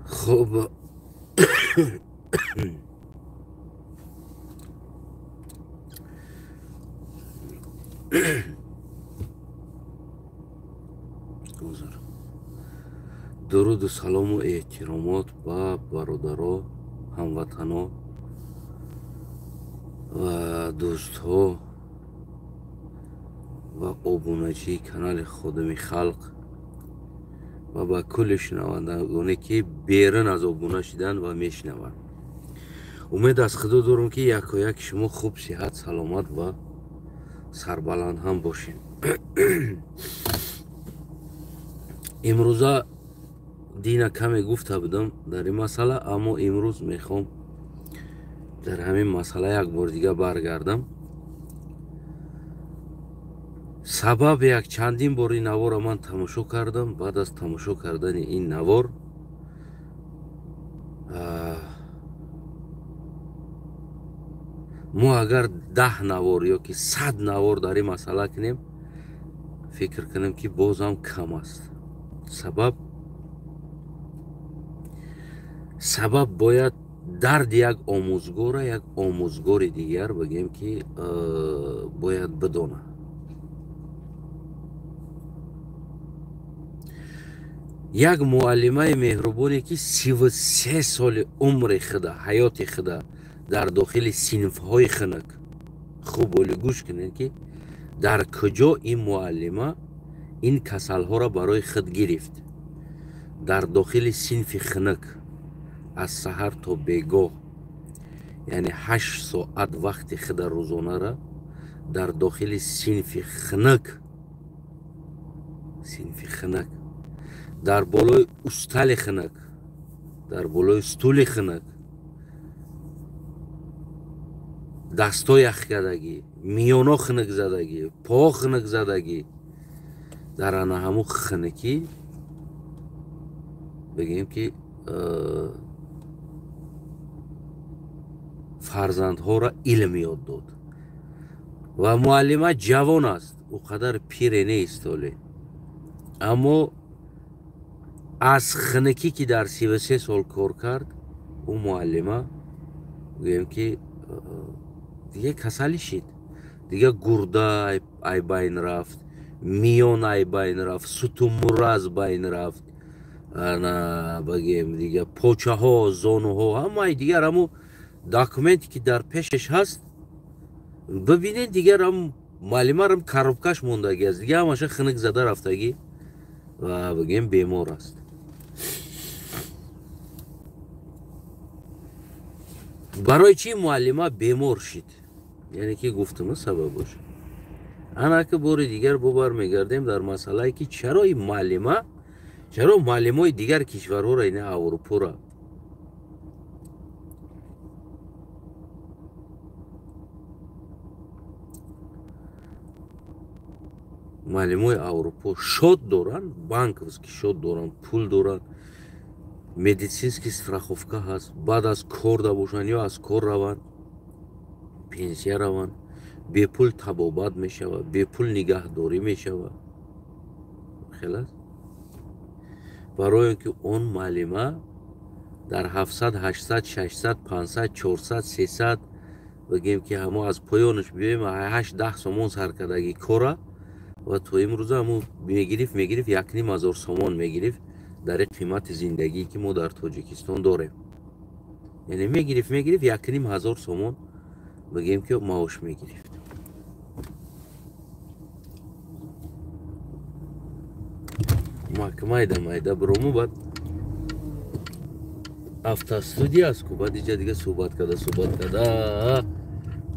خب درود و سلام و احترامات با برادرها، هموطنها و دوستها و обуначи канали خادم خلق و با کل شنوندگانی که بیرون از обуна شدن و میشنوند. امید از خدا دارم که یک شما خوب، صحت، سلامت و سربلند هم باشین. امروزه دینا کمی گفته بودم در این مسئله، اما امروز میخوام در همین مسئله یک بار دیگه برگردم. سبب یک چندین بار این نوار من تماشا کردم. بعد از تماشا کردن این نوار ما اگر 10 نوار یا که 100 نوار در این مسئله کنیم، فکر کنیم که باز هم کم است. سبب باید درد یک آموزگار دیگر بگیم که باید بدونه. یک معلمه مهربانی که 33 سال عمر خدا، حیات خدا در داخل صنف‌های خنک، خوب ولی گوش کنید که در کجا این معلمه این کسل‌ها را برای خود گرفت. در داخل صنف خنک از سحر تا بیگاه، یعنی 8 ساعت وقت خود روزانه را در داخل صنف خنک، در بالای استل خنک، در بالای استول خنک، دستا یخ کردگی، میانا خنک زدگی، پا خنک زدگی، در آن همون خنکی بگیم که فرزندها را علم یاد داد. و معلمه جوان است، او قدر پیر نیست، اما از خنکی که در 33 سال کار کرد، او معلمه بگیم که دیگه کسلی شد، دیگه گرده ای بین رفت، میان ای بین رفت، ستون مره از بین رفت، بگیم دیگه پوچه ها، زانو ها، همه دیگر همو داکومنتی که در پیشش هست ببینید، دیگر هم معلمه هم کاربکش موندگی است، دیگه همشه خنک زده رفتگی و بگیم بیمار است. برای چی معلمه بیمار شد؟ یعنی که گفتم سبب باشه. انا که بار دیگر ببر میگردیم در مسئله که چرا معلمای دیگر کشورها را، این اروپا را، معلمای اروپا شاد دارن، بانکوسکی شاد دارن، پول دارن، медицинский страховка هست، بعد از کار داشتن یا از کار روان، پنسیه روان، بی پول طبابت میشوه، بی پول نگهداری میشوه. خلاص برای اینکه اون معلمه در 700 800 600 500 400 300 بگیم که همه از پایانش بیایم 8 10 سومون سر کردگی کاره، و تو امروز همون میگرفت 1,500 سومون میگرفت در قیمت زندگی که ما در تاجیکستان داریم. یعنی میگرفت 1,500 سومون بگیم که معاش میگرفت. مایده برامو بعد افتا استودیو است که بعد دیگه صحبت کرده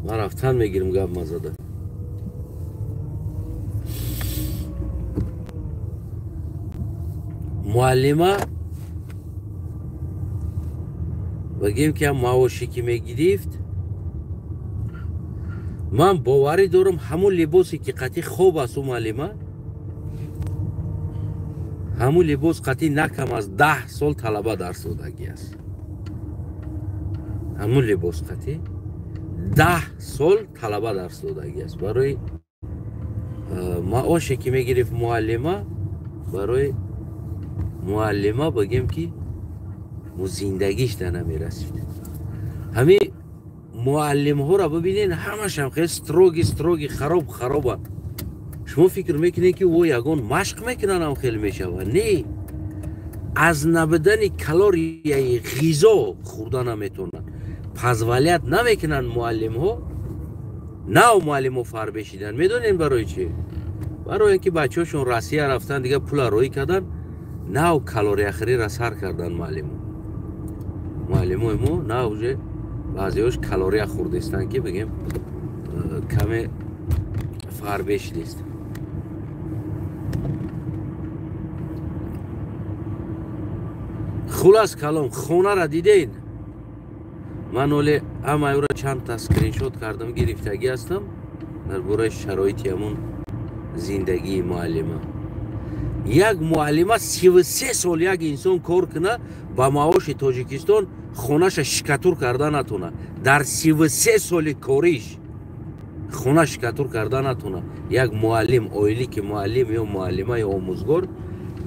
من رفتن میگیرم گپ مزده. معلمه بگیم که معاشی که میگرفت، من باوری دارم همون لباسی که قطعی خوب است و معلمه، همون لباس قطعی نکم از 10 سال طلبه در سودگی است. همون لباس قطعی 10 سال طلبه در سودگی است. برای معاشی که میگرفت معلمه، برای معلمه بگیم که مو زندگیش در نمیرسید. همین معلم ها را ببینین همش هم خیلی استروگی خرابه. شما فکر میکنین که او یگان مشق میکنن هم خیلی میشوه. نه، از نبودن کالری غذا خوردن نمیتونن. پزولیت نمیکنن معلم ها. نه معلم ها فر بشیدن. میدونین برای چی؟ برای اینکه بچه هاشون روسیه رفتن دیگه پول روی کردن. نه کالری اخری را سر کردن معلم ها. معلم های ما نه اوجه بعضی هاش کالری خوردستن که بگیم کمی فر بشیدست. خلاص کلام خونه را دیدین. من اولی همه او را چند تا اسکرین شات کردم گرفتگی هستم در برای شرایطی همون زندگی معلمه. یک معلمه 33 سال یک انسان کار کنه با معاش تاجیکستان خونش شکاتور کرده نتونه. در 33 سال کاریش خونه شکاتور کرده نتونه. یک معلم اولی که معلم یا معلمه یا آموزگار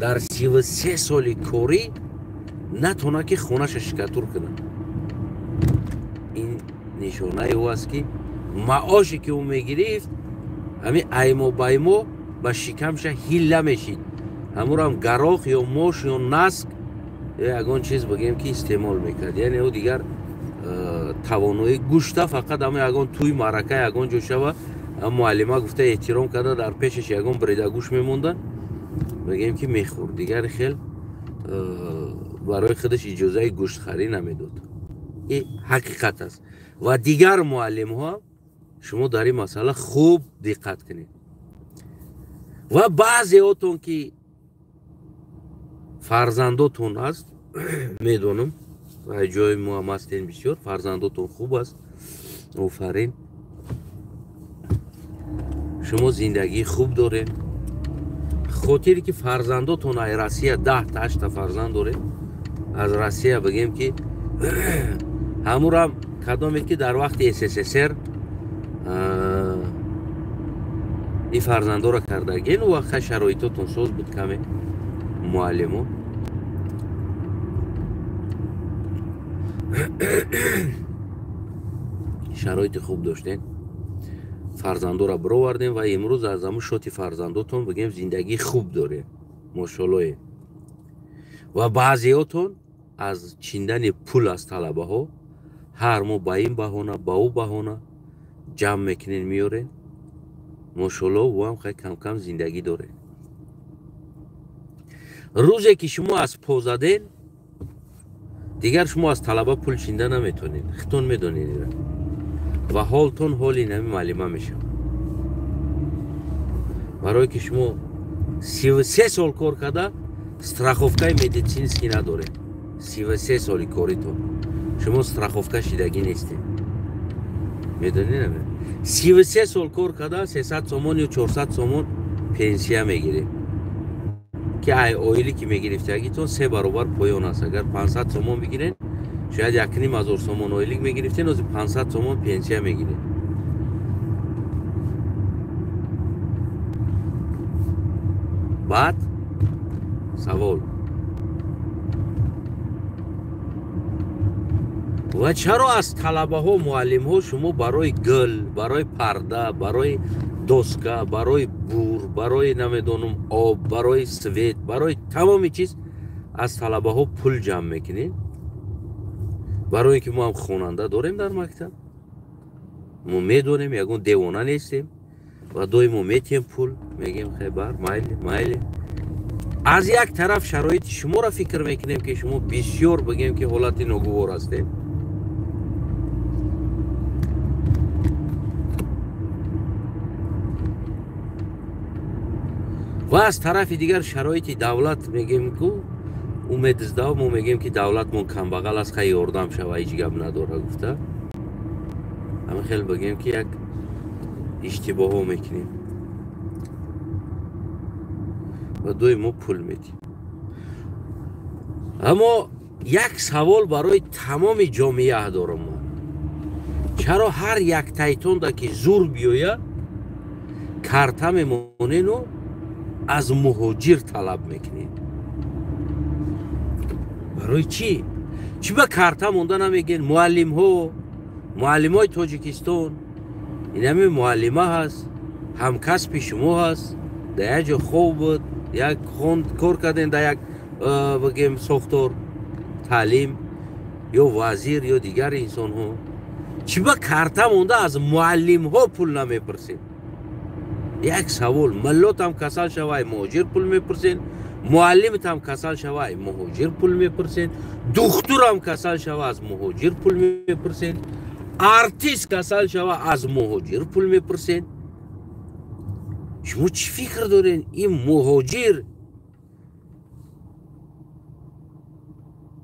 در 33 سال کاری نتونه که خونش شکاتور کنه. این نشانه او است که معاشی که او میگرفت همین ایما بایما با شکمش هیله میشید. همون هم گراخ یا ماش یا نسک یا یگان چیز بگیم که استعمال میکرد. یعنی او دیگر توانایی گوشته فقط همه یگان توی معرکه یگان جو شوه. معلمه گفته احترام کرده در پیشش یگان بریده گوش میمونده بگیم که میخورد. دیگر خیلی برای خودش اجازه گوشت خری نمیداد. این حقیقت است. و دیگر معلم ها شما در این مسئله خوب دقت کنید. و بعضی هاتون که فرزنداتون هست میدونم و جای ما هم هستین بسیار فرزنداتون خوب است. آفرین شما زندگی خوب داره. خاطری که فرزنداتون از روسیه 10 تا 8 تا فرزند داره. از روسیه بگیم که همون هم کدامی که در وقت SSSR این فرزنده را کرده گین و وقت شرایطاتون سوز بود کمی معلمو شرایط خوب داشتین فرزنده را برو وردین و امروز از همون شوتی فرزنداتون بگیم زندگی خوب داره ماشاءالله. و بعضیاتون از چیندن پول از طلبه ها هر ماه با این بهانه با او بهانه جمع میکنین میاره ماشاءالله و هم خیلی کم کم زندگی داره. روزی که شما از پا زدین دیگر شما از طلبه پول چینده نمیتونین. خودتون میدونین و حالتون حالی نمی معلومه میشه. برای که شما 33 سال کار کرده страховкаи медицинский نداره. 33 سالی کاریتون شما страховка شدگی نیستین. میدونین 33 سال کار کرده 300 سومون یا 400 سومون پنسیه میگیره که آیلی که میگرفتگیتون 3 برابر پایان است. اگر 500 سومون بگیرین شاید 1,500 سومون آیلی میگرفتین از 500 سومون پنسیه میگیره. بعد سوال و چرا از طلبه ها معلم ها شما برای گل برای پرده برای دوسکه برای بور برای نمیدونم آب برای سویت برای تمام چیز از طلبه ها پول جمع میکنین؟ برای که ما هم خواننده داریم در مکتب ما میدونیم یکون دیوانه نیستیم و دوی ما میتیم پول میگیم خیبر مایلی از یک طرف شرایط شما را فکر میکنیم که شما بسیار بگیم که حالت ناگوار هستیم و از طرف دیگر شرایط دولت میگیم که امید زده ما میگیم که دولت من کم بغل است خیلی یاردم شوه هیچ گپ نداره گفته همه خیلی بگیم که یک اشتباه ها میکنیم و دوی ما پول میدیم. اما یک سوال برای تمام جامعه دارم من. چرا هر یک تایتون دا که زور بیایه کارتم مونینو از مهاجر طلب میکنید؟ برای چی؟ چی به کارتا مونده نمیگین؟ معلم های تاجیکستان این همه معلمه هست، همکسب شما هست، در یک جا خوب بود، یک خوند کار کردین در یک بگیم ساختار تعلیم یا وزیر یا دیگر انسان ها. چی به کارتا مونده از معلم ها پول نمیپرسین؟ یک سوال، ملت هم کسل شوای مهاجر پول میپرسین، معلمت هم کسل شوای مهاجر پول میپرسین، دختر هم کسل شوای از مهاجر پول میپرسین، آرتیست کسل شوای از مهاجر پول میپرسین. شما چی فکر دارین این مهاجر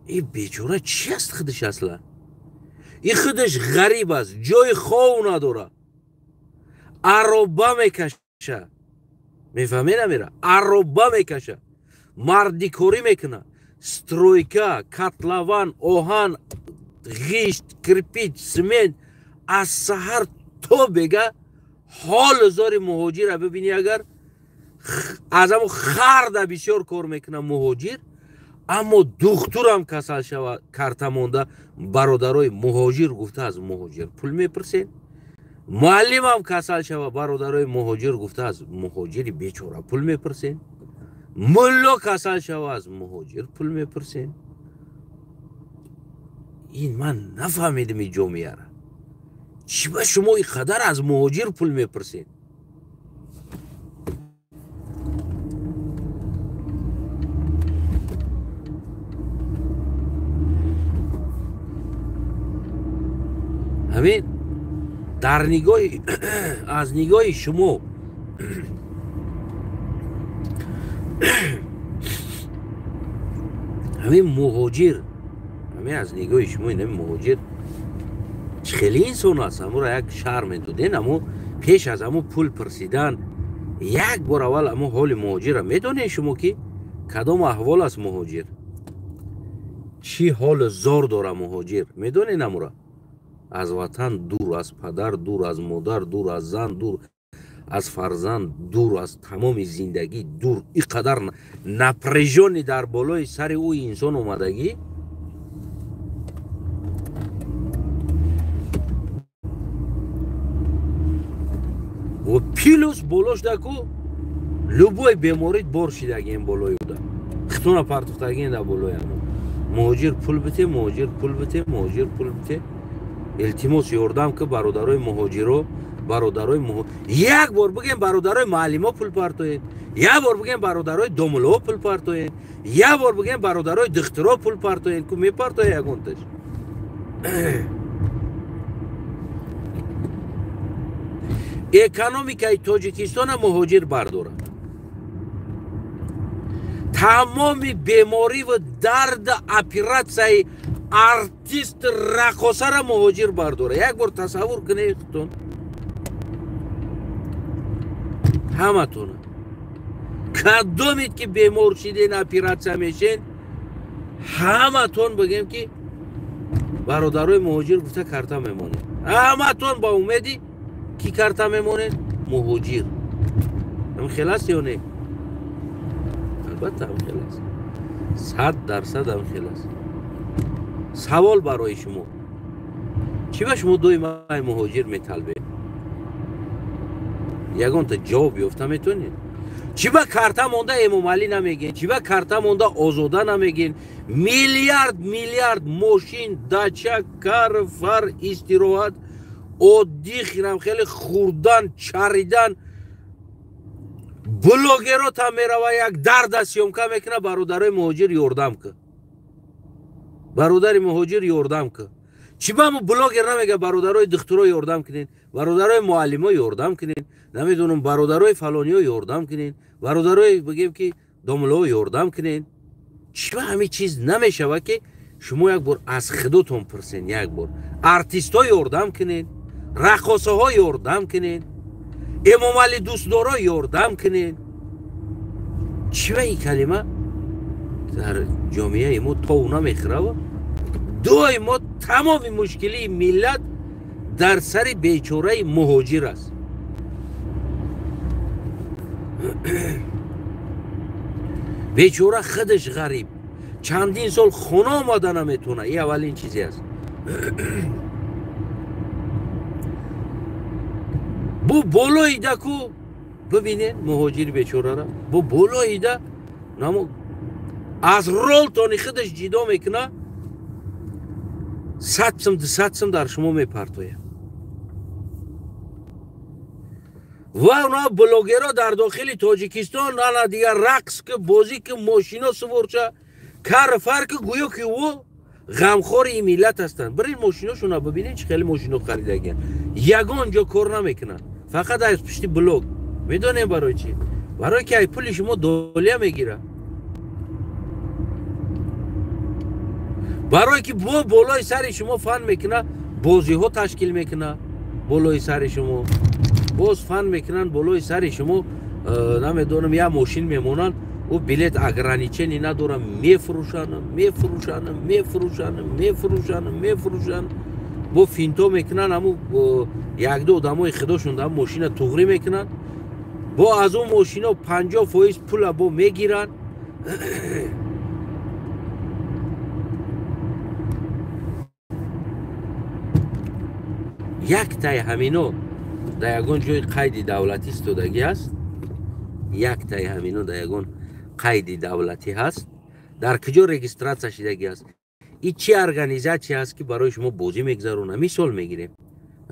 این بیچاره چی است خودش اصلا؟ این خودش غریب است، جای خواب نداره، عربه میکشه، میفهمی نمیره؟ عربه میکشه، مردیکاری میکنه، سترویکا، کتلوان، آهن، غیشت، کرپیچ، سمنت، از سحر تو بگه حال زار مهاجر را ببینی. اگر از همون خرده بسیار کار میکنه مهاجر، اما دختر هم کسل شود کارتا مونده برادرای مهاجر گفته از مهاجر پول میپرسین. معلم هم کسل شود برادرای مهاجر گفته از مهاجری بیچاره پول میپرسین. ملا کسل شود از مهاجر پول میپرسین. این من نفهمیدم این جامعه را. چی به شما این قدر از مهاجر پول میپرسین؟ همین در نگاه از نگاه شما همین مهاجر، همین از نگاه شما این مهاجر خیلی انسان هست، همون را یک شرم دادین، اما پیش از همون پول پرسیدن یک بار اول همون حال مهاجر را میدونین شما که کدام احوال است مهاجر، چی حال زار داره مهاجر میدونین؟ همون را از وطن دور، از پدر دور، از مادر دور، از زن دور، از فرزند دور، از تمام زندگی دور، اینقدر نپرژانی در بالای سر او انسان اومدگی. و پیلوس بالاش دکو لبوی بیماریت بار شدگی این بالای بوده، خطونه پرتختگی این در بالای همون. مهاجر پول بته، مهاجر پول بته، مهاجر پول بته. التماس یاردم که برادرای مهاجرو، برادرای یک بار بگیم برادرای معلما پول پرتوین، یک بار بگیم برادرای دوملو پول پرتوین، یک بار بگیم برادرای دخترا پول پرتوین که میپرتوی یگونتش. اکونومیکای تاجیکستان مهاجر برداره. تمام بیماری و درد اپراتسای آرتیست رقاصه را مهاجر برداره. یک بار تصور کنید خودتون، همه تونه کدومید که بیمار شدین اپراتسه میشین، همه تون بگیم که برادرای مهاجر گفته کارتا میمونید، همه تون با امیدی کی کارتا میمونید؟ مهاجر. هم خلاص یا نه؟ البته هم خلاص، 100% هم خلاص. سوال برای شما، چی به شما دوی ماه مهاجر میطلبه؟ یگان تا جواب یافته میتونید؟ چی به کارتا مونده امامعلی نمیگین؟ چی به کارتا مونده آزاده نمیگین؟ میلیارد ماشین، دچه، کار، فر، استراحت، عادی خیرم خیلی خوردن، چریدن، بلوگرها تا میره و یک درد سیومکه میکنه برادرای مهاجر یاردم که، برادر مهاجر یاردم که. چی به همون بلوگر نمیگه برادرای دخترها یاردم کنین، برادرای معلم‌ها یاردم کنین، نمیدونم برادرای فلانی‌ها یاردم کنین، برادرای بگیم که داملو یاردم کنین. چی به همین چیز نمیشه که شما یک بار از خودتون پرسین، یک بار آرتیست‌ها یاردم کنین، رقاصه‌ها یاردم کنین، امامعلی دوستدارا یاردم کنین. چی به این کلمه در جامعه ما تا اونا میخوره؟ دوی ما تمام مشکلی ملت در سر بیچاره مهاجر است. بیچاره خودش غریب، چندین سال خونه آمدن نمیتونه. این اولین چیزی است. بو بالایی ده کو ببینین مهاجر بیچاره را بو بالایی ده نمو از رول تانی خودش جدا میکنه، سطسم در شما میپرتویه. و اونا بلوگرها در داخل تاجیکستان انا دیگر رقص که بازی که ماشینا سوارچه کار فرق گویا که او غمخوار این ملت هستن. برین ماشیناشون ببینین چه خیلی ماشینا خریدگن، یگان جا کار نمیکنن، فقط از پشت بلوگ. میدونین برای چی؟ برای که ای پول شما دولیا میگیره، برای که بالای سر شما فن میکنه، بازی ها تشکیل میکنه بالای سر شما، باز فن میکنن بالای سر شما. نمیدونم یا ماشین میمونن و بلیت اگرانیچنی ندارن، میفروشن با فینتو میکنن، همو یک دو دمای خداشون دم ماشین توغری میکنن، با از اون ماشینا 50% پول با میگیرن. یک تای همینو در یگان جای قید دولتی استودگی هست، یک تای همینو در یگان قید دولتی هست، در کجا رجیستراسیون شدگی هست. این چی ارگانیزاچی هست که برای شما بازی میگذرونه. مثال میگیریم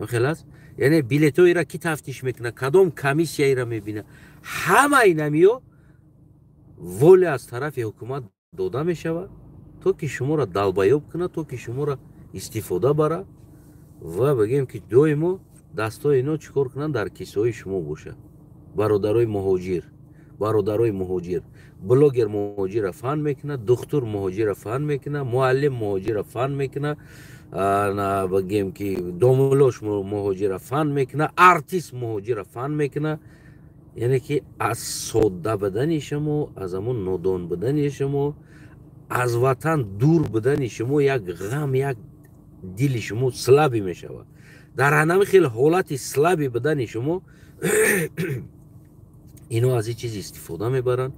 خلاص، یعنی بلیتوی را کی تفتیش میکنه، کدام کمیسیایی را میبینه، همه اینمیو ولی از طرف حکومت داده میشود تا که شما را دلبایوب کنه، تا که شما را استفاده بره و بگیم که دویمو دستای اینا چیکار کنن در کیسه های شما باشه. برادرای مهاجر، بلوگر مهاجر فن میکنه، دکتر مهاجر فن میکنه، معلم مهاجر فن میکنه، بگیم که دوملوش مهاجر فن میکنه، آرتیست مهاجر فن میکنه. یعنی که از ساده بدن شما، از همون نادان بدن شما، از وطن دور بدن شما یک غم، یک دل شما سلبی میشود. در همه خیلی حالت سلبی بدن شما اینو از این چیز استفاده میبرن،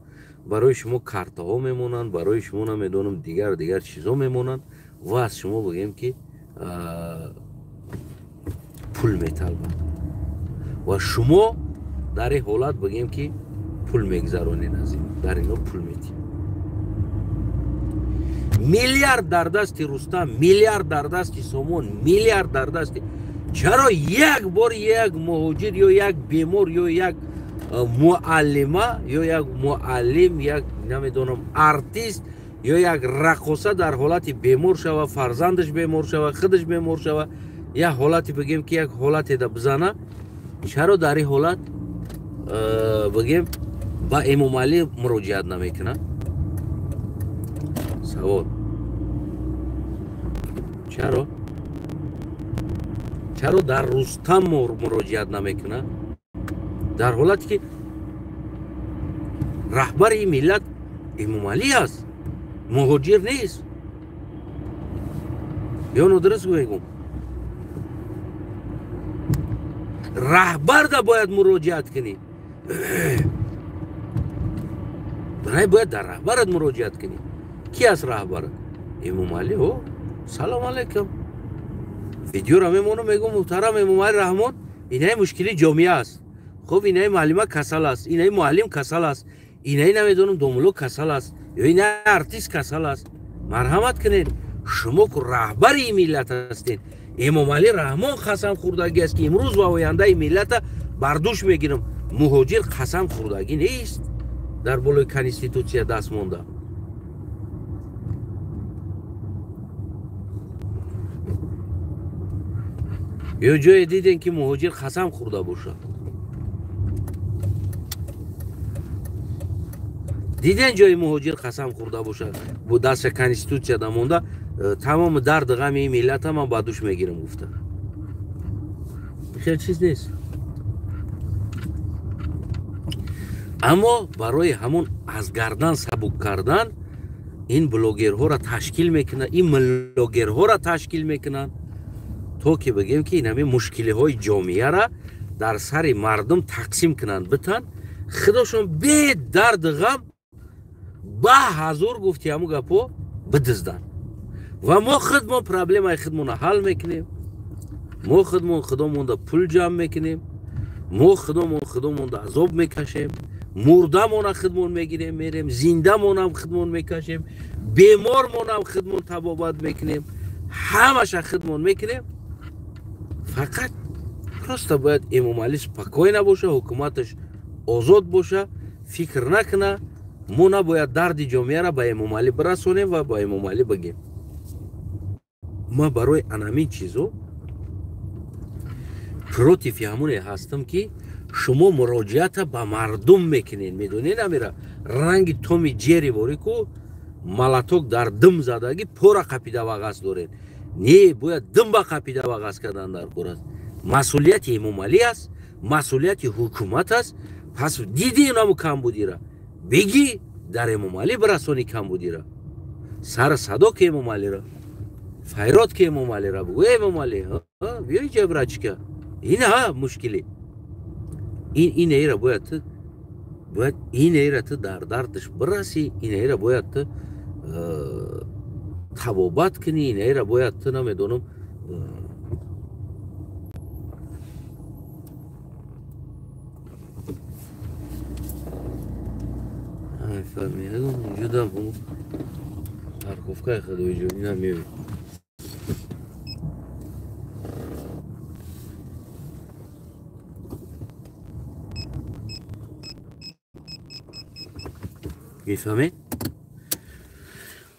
برای شما کارت ها میمونن، برای شما نمیدونم دیگر چیزا میمونن و از شما بگیم که پول میطلبن و شما در این حالت بگیم که پول میگذرونین، از این در اینا پول میدین. میلیارد در دست رستم، میلیارد در دست سامان، میلیارد در دست. چرا یک بار یک مهاجر یا یک بیمار یا یک معلمه یا یک معلم، یک نمیدونم آرتیست یا یک رقاصه در حالت بیمار شوه، فرزندش بیمار شوه، خودش بیمار شوه، یا حالتی بگیم که یک حالتی ده بزنه، چرا در این حالت بگیم با امام علی مراجعت نمیکنه؟ سوال چرا در رستم مراجعت نمیکنه؟ در حالتی که رهبر این ملت امام علی است، مهاجر نیست. یا ندرست میگم، رهبر ده باید مراجعت کنی، باید در رهبرت مراجعت کنی. کی است رهبر؟ امام علی. هو سلام علیکم. ویدیو را میمونم میگم محترم امام علی رحمان، اینه مشکلی جامعه است. خب اینه معلمه کسل است، اینه معلم کسل است، اینه نمیدونم دوملو کسل است، یا اینه آرتیست کسل است. مرحمت کنین، شما که رهبر این ملت هستین. امام علی رحمان قسم خوردگی است که امروز و آینده این ملت بردوش میگیرم. مهاجر قسم خوردگی نیست در بالای کنستیتوسیا دست مونده. یا جای دیدین که مهاجر قسم خورده باشه؟ دیدین جای مهاجر قسم خورده باشه با دست کنستیتوسیا ده مونده؟ تمام درد غم این ملت هم با دوش میگیرم. گفته خیلی چیز نیست. اما برای همون از گردن سبک کردن این بلوگرها را تشکیل میکنن، این ملوگرها را تشکیل میکنن تا که بگیم که این همه مشکلی های جامعه را در سر مردم تقسیم کنن، بتن خودشون به درد غم با حضور گفتی همو گپو بدزدن و ما خودمون پرابلمای خودمون حل میکنیم، ما خودمون دا پول جمع میکنیم، ما خودمون دا عذاب میکشیم، مردمون خودمون میگیریم میریم، زندهمون هم خودمون میکشیم، بیمارمون هم خودمون طبابت میکنیم، همش خودمون میکنیم. فقط پرسته باید امام علی سپکای نباشه، حکومتش آزاد باشه، فکر نکنه. ما نباید درد جامعه را به امام علی برسونیم و با امام علی بگیم. ما برای همین چیزو پروتیفی همونه هستم که شما مراجعت به مردم میکنین. میدونین امیره رنگ تومی جیری باری که ملاتوک در دم زدگی پورا قپیده وغاز دارین. نه باید دم با قپیده وغاز کردن در کورست. مسئولیت امام علی است، مسئولیت حکومت است. پس دیدی اینامو کم بودی را بگی در امام علی برسونی کم بودی را. سر صدا که امام علی را، فیرات که امام علی را بگو امام علی بیایی جبرچ که این ها مشکلی. این ایره باید این ایره تو در دردش برسی، این ایره باید تو تبابت کنی، این ایره باید تو نمیدونم فهمیدم جدا بمون پرکوفکای خدوی جونی نمیوی میفهمید؟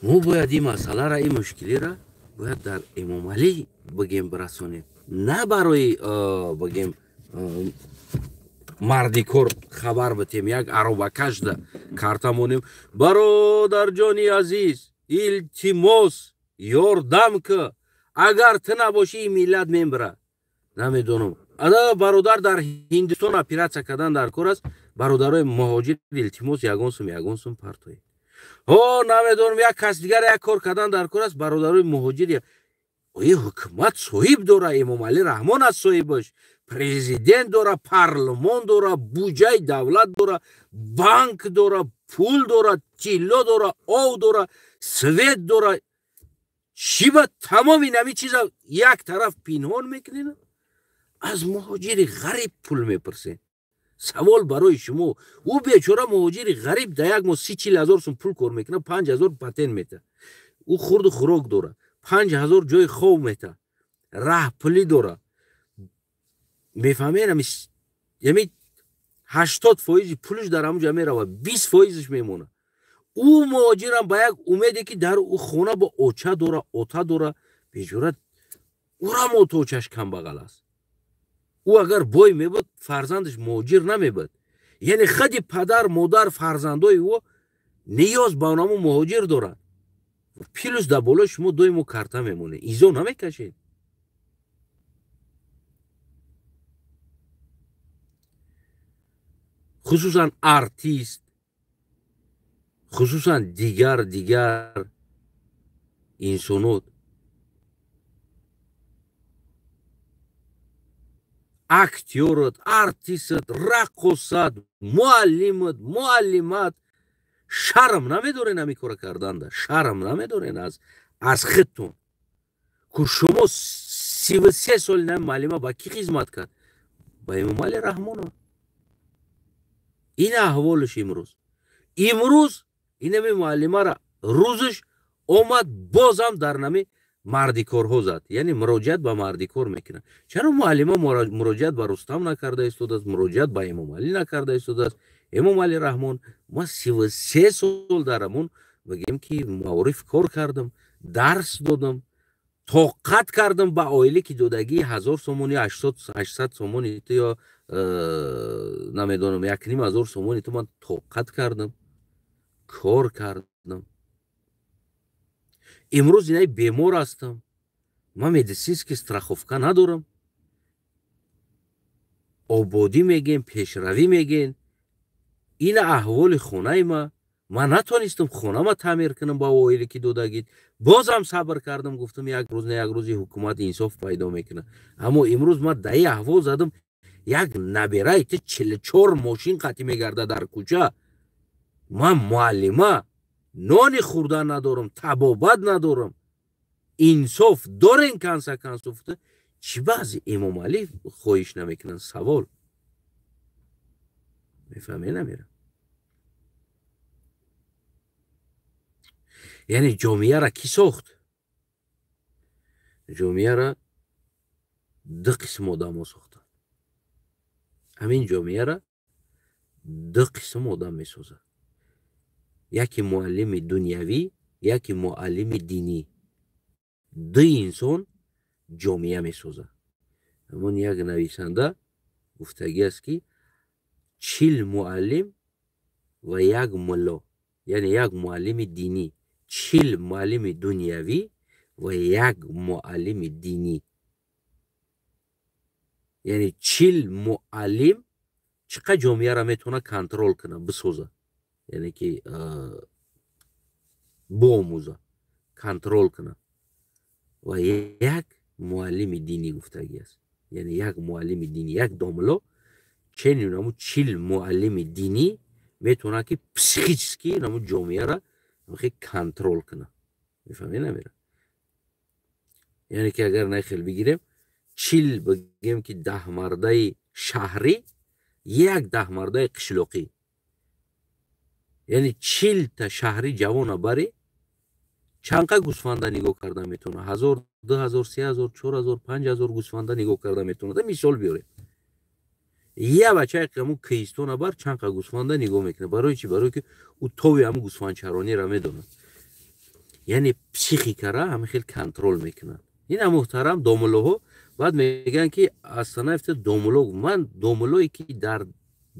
ما باید این مسئله را، این مشکلی را باید در امام علی بگیم برسونیم، نه برای بگیم مردی کور خبر بتیم یک عروبکش ده کارتمونیم برادر جانی عزیز التماس یاردم که اگر تو نباشی این میلت میبره. نمیدونم ادا برادر در هندوستان اپیراتسیا کردن در کور است، برادرای مهاجر التماس یگان سوم پرتوی نمیدونم یک کس دیگر یک کار کردن در کور است، برادرای مهاجر این حکومت صاحب داره، امام علی رحمان از صاحبش، پرزیدنت داره، پارلمان داره، بودجه دولت داره، بانک داره، پول داره، چیلو داره، آو داره، سویت داره. چی با تمام این همی چیزا یک طرف پینهان میکنین؟ از مهاجر غریب پول میپرسین. سوال برای شما، او بیچاره مهاجر غریب در یک ماه 30-40 هزار سوم پول کار میکنه، 5,000 پتن میته، او خورد و خوراک داره، 5,000 جای خواب میته، راه پلی داره. میفهمین؟ یعنی 80% پولش در همونجا میره و 20%ش میمونه. او مهاجر هم با یک امیده که در او خونه با اوچه داره، اوتا داره، بیچاره او را اوچهش کم بغل است. او اگر بای میبود فرزندش مهاجر نمیبود، یعنی خود پدر مادر فرزندای او نیاز به اونامو مهاجر دارن. پیلوس در بالا شما دوی مو کارتا میمونه، ایزو نمیکشید. خصوصا ارتیست، خصوصا دیگر انسانات، اکتیورت، ارتیست، رقصت، معلمات شرم نمیدارین همی کار کردن ده، شرم نمیدارین از خودتون که شما 33 سال نمی معلمه با کی خدمت کرد؟ با امام علی رحمان. این احوالش امروز این همی معلمه را روزش اومد بازم در نمی مردی کارها زد، یعنی مراجعت به مردی کار میکنه. چرا معلمه مراجعت به رستم نکرده استود است، مراجعت به امام علی نکرده استود است؟ امام علی رحمان ما 33 سال درمون بگیم که معارف کار کردم، درس دادم، طاقت کردم به عائله که دودگی 1000 سومونی 800 سومونی یا نمیدونم 1,500 سومونی تو من طاقت کردم، کار کردم. امروز اینای بیمار هستم، من مدیسینسکی استراخوفکا ندارم، آبادی میگین، پیشروی میگین. این احوال خونه ما نتونستم خونه ما تعمیر کنم با اویلی که دودگید. بازم صبر کردم، گفتم یک روز نه یک روزی حکومت انصاف پیدا میکنه. اما امروز ما دایی احوال زدم، یک نبیره 44 ماشین قطعی میگرده در کوچه. من معلمه نانی خوردن ندارم، تبابت ندارم، انصاف دارن کنسا کنسوفته چی بعضی امام علی خواهش نمیکنن؟ سوال میفهمی نمیرم. یعنی جامعه را کی ساخت؟ جامعه را دو قسم آدم ها ساختن. همین جامعه را دو قسم آدم می سازه. یکی معلم دنیوی، یکی معلم دینی. دو انسان جامعه می سازه. همون یک نویسنده گفتگی است که 40 معلم و یک ملا، یعنی یک معلم دینی، 40 معلم دنیوی و یک معلم دینی. یعنی 40 معلم چقدر جامعه را میتونه کنترل کنه، بسازه، یعنی که بآموزه، کنترل کنه. و یک معلم دینی گفتگی است. یعنی یک معلم دینی، یک داملا چنین همون 40 معلم دینی میتونه که پسیخیچسکی همون جامعه را خیلی کنترل کنه. میفهمی نمیره؟ یعنی که اگر نخیل بگیریم 40 بگیم که 10 مرده شهری، یک 10 مرده قشلوقی، یعنی 40 تا شهری جوان بری چند گوسفنده نگاه کرده میتونه؟ 1000 2000 3000 4000 5000 گوسفنده نگاه کرده میتونه. ده مثال بیاریم. یه بچه که همون کیستون بر چند گوسفنده نگاه میکنه. برای چی؟ برای که او توی همون گوسفند چرانی را میدونه. یعنی پسیخیکا را همه خیلی کنترل میکنن. این محترم داملوها بعد میگن که اصلا افت داملو، من داملوی که در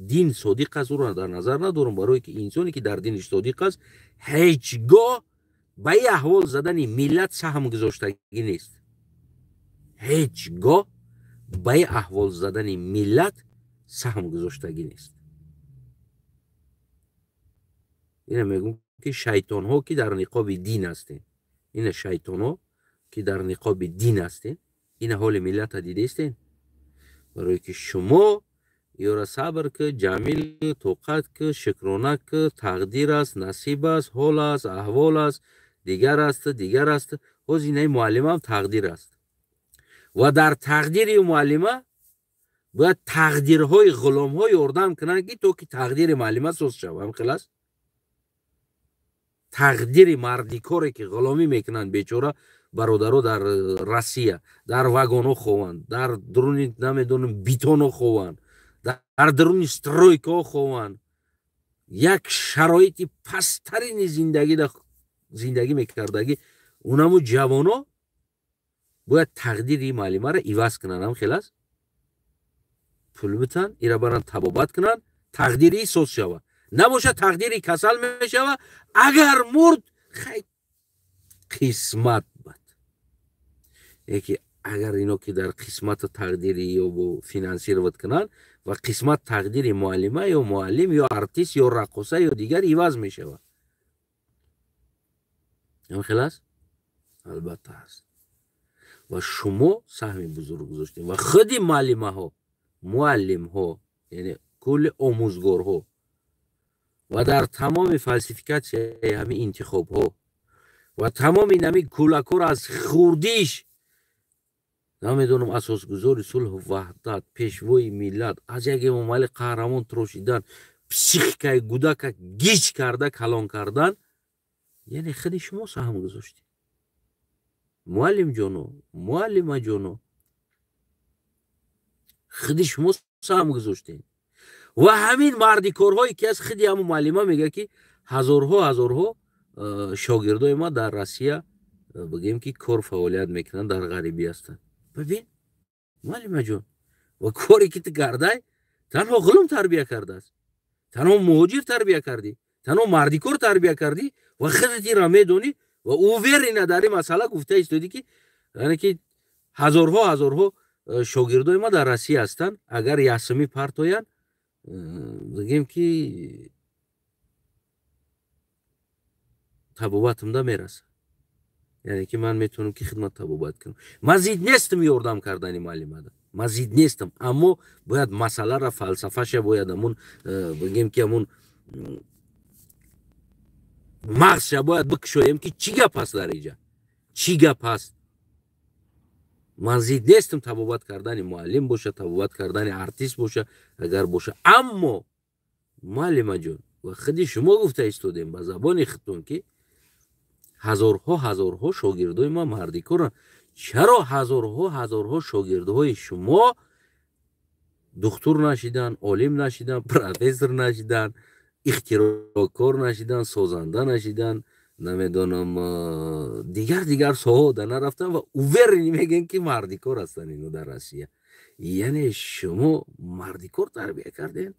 دین صادق است رو در نظر ندارم، برای که انسانی که در دینش صادق است هیچگاه به احوال زدن ملت سهم گذاشتگی نیست. هیچگاه به احوال زدن ملت سهم گذاشتگی نیست. این میگم که شیطان ها که در نقاب دین هستین، این شیطان ها که در نقاب دین هستین، این حال ملت دیده استین. برای که شما یا صبر که جمیل توقت که شکرانه که تقدیر است، نصیب است، حال است، احوال است، دیگر است، دیگر است. باز این معلم هم تقدیر است و در تقدیر معلمه باید تقدیرهای غلام های اردم کنن که تو که تقدیر معلمه سوز شو. هم خلاص تقدیر مردی کاری که غلامی میکنن بیچاره برادرها در روسیه در واگونو خوان، در درون نمیدونم بیتونو خوان، در درون استرویکا خوان، یک شرایطی پسترین زندگی میکردگی اونمو جوانو باید تقدیر معلمه را عوض کنن. هم خلاص پول بتن ایرا برن تبابت کنن، تقدیری سوز شوه، نباشه تقدیری کسل میشوه. اگر مرد خیلی قسمت بد. یکی اگر اینو که در قسمت تقدیری یا با فینانسی رو کنن و قسمت تقدیری معلمه یا معلم یا ارتیست یا رقصه یا دیگر عوض میشوه. هم خلاص البته هست. و شما سهم بزرگ گذاشتین و خودی معلم ها یعنی کل آموزگار ها و در تمام فلسفیکات همین انتخاب ها و تمام این همین کولکور از خوردیش نمیدونم اساس گذاری صلح و وحدت، پیشوای ملت، از یک ممال قهرمان تراشیدن، پسیخکای گودک گیج کرده، کلان کردن، یعنی خودی شما سهم گذاشتین. معلم جانو خودی شما سهم گذاشتین. و همین مردی کارهایی که از خودی همون معلمه میگه که هزارها شاگردای ما در روسیه بگیم که کار فعالیت میکنن، در غریبی هستن. ببین معلم جان و کاری که تو کرده تنها غلام تربیه کرده است، تنها مهاجر تربیه کردی، تنها مردی کار تربیه کردی و خودت را میدونی و اووری نداری. مسئله گفته ایستادی که یعنی که هزارها شاگردای ما در روسیه هستن، اگر یاسمی پرتوین بگیم که تبابتم ده میرسه. یعنی که من میتونم که خدمت تبابت کنم. مزید نیستم یاردم کردنی معلمه ده، مزید نیستم، اما باید مسئله را فلسفه شه، باید همون بگیم که همون мағзша бояд бикушоем ки чӣ гап аст дар инҷа, чӣ гап аст. ман зид нестам табобат кардани муаллим боша, табобат кардани артист боша, агар боша. аммо муаллима ҷон ва худи шумо гуфта истодем ба забони худтон ки ҳазорҳо шогирдои ман мардикоранд. чаро ҳазорҳо шогирдҳои шумо духтур нашиданд, олим нашиданд, профессор нашиданд, ихтирокор нашиданд, созанда нашиданд, намедонам дигар соҳода нарафтанд ва уверени мегӯянд ки мардикор ҳастанд ино дар Россия. яъне шумо мардикор тарбия кардем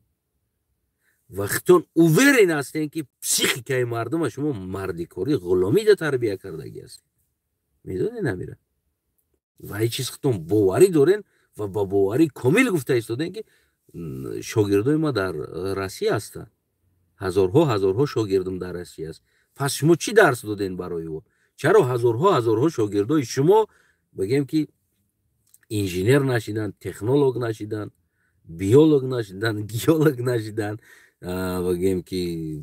ва худтон уверен ҳастем ки психикаи мардума шумо мардикорӣ ғуломида тарбия кардаги ҳастед. медонед намира ва ин чиз худтон боварӣ дорен ва ба боварӣ комил гуфта истодем ки шогирдои ма дар Россия ҳастанд. ҳазорҳо шогирдам дар Россия аст. пас шумо чӣ дарс доден барои ӯ? чаро ҳазорҳо шогирдои шумо бигем ки инженер нашиданд, технолог нашиданд, биолог нашиданд, геолог нашиданд, бигем ки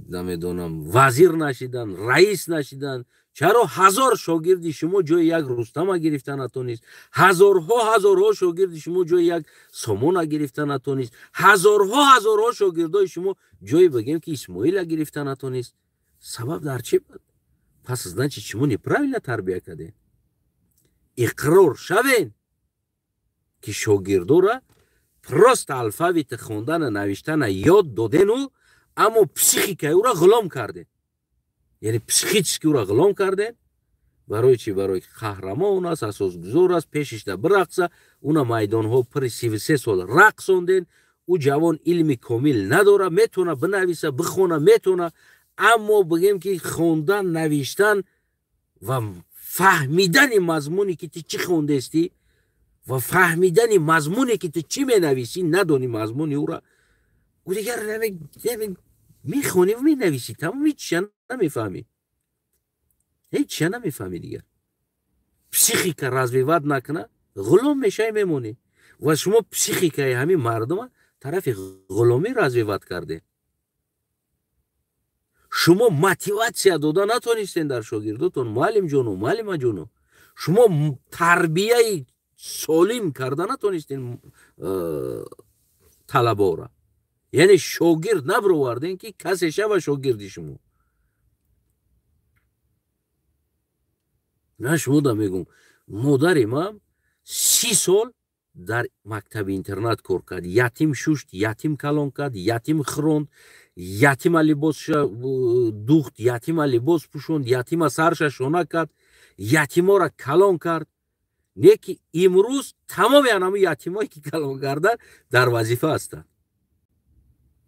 намедонам вазир нашиданд, раис нашиданд. чаро ҳазор шогирди шумо ҷои як Рустама гирифта натонист? ҳазорҳо шогирди шумо ҷои як Сомона гирифта натонист? ҳазорҳо шогирдои шумо ҷои бигем ки Исмоила гирифта натонист? сабаб дар чӣ буд? пас значит шумо неправильно тарбия кардед. иқрор шавен ки шогирдора просто алфавити хондана навиштана ёд додену аммо психикаи ӯро ғулом кардед. яъне психически ӯро ғулом кардед. барои чӣ? барои қаҳрамон аст, асосгузор аст, пешишда бирақса, уна майдонҳо пури 33 сол рақсонден. ӯ ҷавон илми комил надора, метона бинависа, бихона метона, аммо бигем ки хондан, навиштан ва фаҳмидани мазмуне ки ту чӣ хондестӣ ва фаҳмидани мазмуне ки ту чӣ менависӣ, надони мазмуни ӯра, ӯ дигар мехонӣ ва менависӣ, тамом ҳеҷ намефаҳмӣ. ҳеҷ намефаҳмӣ дигар. психика развиват накуна, ғулом мешавӣ мемонӣ. ва шумо психикаи ҳамин мардума тарафи ғуломӣ развиват кардед. шумо мотиватсия дода натонистен дар шогирдотон, муаллим ҷону, муаллима ҷону. шумо тарбияи солим карда натонистен талабора. яъне шогирд набироварден ки касе шава шогирди шумо. на шумо да мегӯм модари ман 30 сол дар мактаби интернат кор кард. ятим шушт, ятим калон кард, ятим хронд, ятима либос духт, ятима либос пӯшонд, ятима сарша шона кард, ятимора калон кард. не ки имрӯз тамоми анамо ятимое ки калон карданд дар вазифа ҳастанд.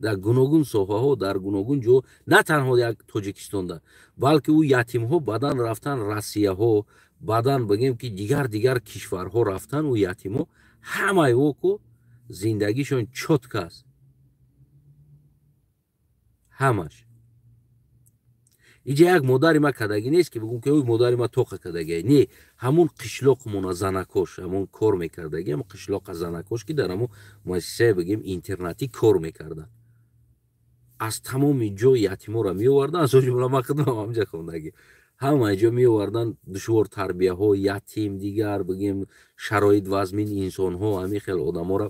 дар гуногун соҳаҳо, дар гуногун ҷо, на танҳо як Тоҷикистонда, балки ӯ ятимҳо баъдан рафтан Россияҳо, баъдан бигем ки дигар кишварҳо рафтан, ӯ ятимҳо ҳамаи оку зиндагишон чотка аст. ҳамаш. иҷа як модари ма кадаги нест ки бигӯм ки ӯй модари ма тоқа кадагия. не, ҳамун қишлоқмона занакош, ҳамун кор мекардаги, ҳамун қишлоқа занакош ки дар ҳамун муассисаи бигем интернатӣ кор мекарданд. аз тамоми ҷо ятимора меовардан, аз ҷумла ма худмам ҳамҷа хондаги. ҳамаи ҷо меовардан душвор тарбияҳо, ятим, дигар бигем шароит вазмини инсонҳо, ҳамин хел одамора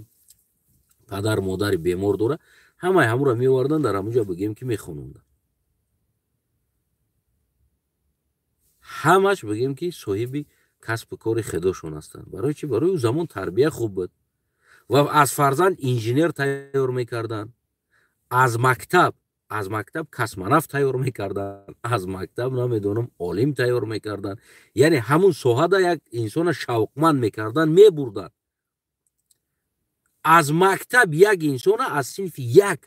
падар модари бемор дора, ҳамаи ҳамура меовардан дар ҳамунҷа бигем ки мехонондан. ҳамаш бигем ки соҳиби касбу кори худошон ҳастанд. барои чӣ? барои ӯ замон тарбия хуб буд ва аз фарзанд инженер тайёр мекарданд. аз мактаб космонавт тайёр мекарданд, аз мактаб намедонам олим тайёр мекарданд. яъне ҳамун соҳада як инсона шавқманд мекарданд, мебурданд. аз мактаб як инсона аз синфи як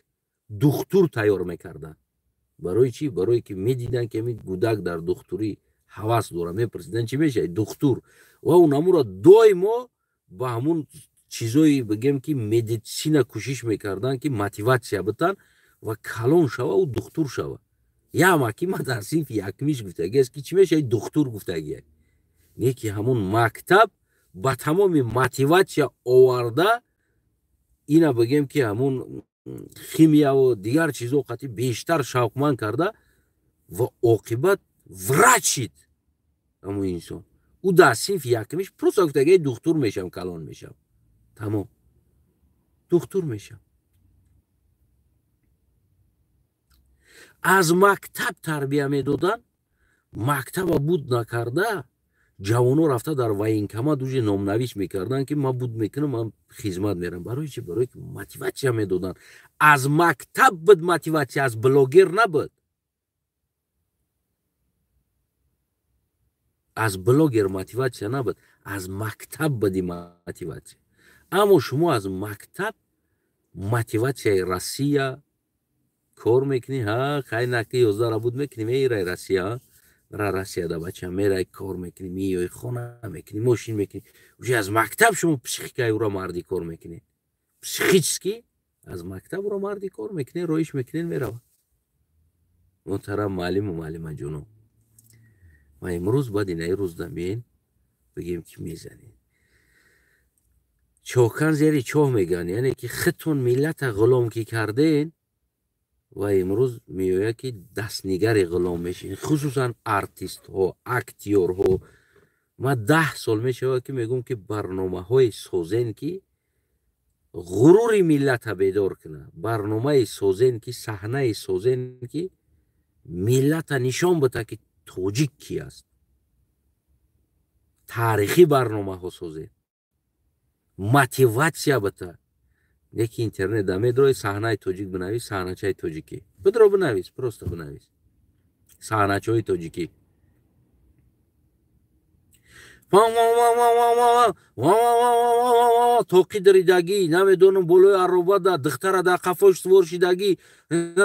духтур тайёр мекарданд. барои чӣ? барое ки медиданд ки ҳамин кӯдак дар духтурӣ ҳавас дора, мепурсиданд чӣ мешавад духтур, ва онамуро доимо ба ҳамун чизои бигем ки медитсина кӯшиш мекарданд ки мотиватсия битан ва калон шава ӯ духтур шава. ямаки ма дар синфи якмиш гуфтагиаст ки чӣ мешавад духтур гуфтагия. не ки ҳамун мактаб ба тамоми мотиватсия оварда ина бигем ки ҳамун химияву дигар чизо қати бештар шавқманд карда و عاقبت ورد شد اما انسان او در صنف یکمش پروسا گفت اگه دکتر میشم کلان میشم تمام دکتر میشم از مکتب تربیه میدادن مکتب بود نکرده جوانو رفته در военкомат уже номнавиш میکردن که ما بود میکنم من خدمت میرم برای چی برای که мотивация میدادن از مکتب بود мотивация از بلاگر نبود از بلاگر мотивация نبود از مکتب بودی мотивация اما شما از مکتب мотивация روسیه کار میکنی ها خیلی نکه 11 را بود میکنی میره روسیه را روسیه دا بچه میره کار میکنی میای خونه میکنی ماشین میکنی وجه از مکتب شما پسیخیکای او را مردی کار میکنی پسیخیچسکی از مکتب او را مردی کار میکنی رویش میکنی میره محترم معلم و معلمه جونو ما امروز باید اینای روز دمین بگیم که میزنی چوکن زیری چوه میگن یعنی که خطون ملت غلام که کردین و امروز میوید که دستنگر غلام میشین خصوصا ارتیست ها اکتیور ها ما 10 سال میشه که میگم که برنامه های سازن که غرور ملت بیدار کنه برنامه سازن که صحنه سازن که ملت نشان بده که توجیک کی است تاریخی برنامه ها سازن мотивация بده یکی اینترنت دامه دروی صحنه توجیک بنویس صحنه چای توجیکی بدرو بنویس پروستا بنویس صحنه چای توجیکی توقی دریدگی نمیدونم بلوی عروبا دا دختر دا قفاش سوار شدگی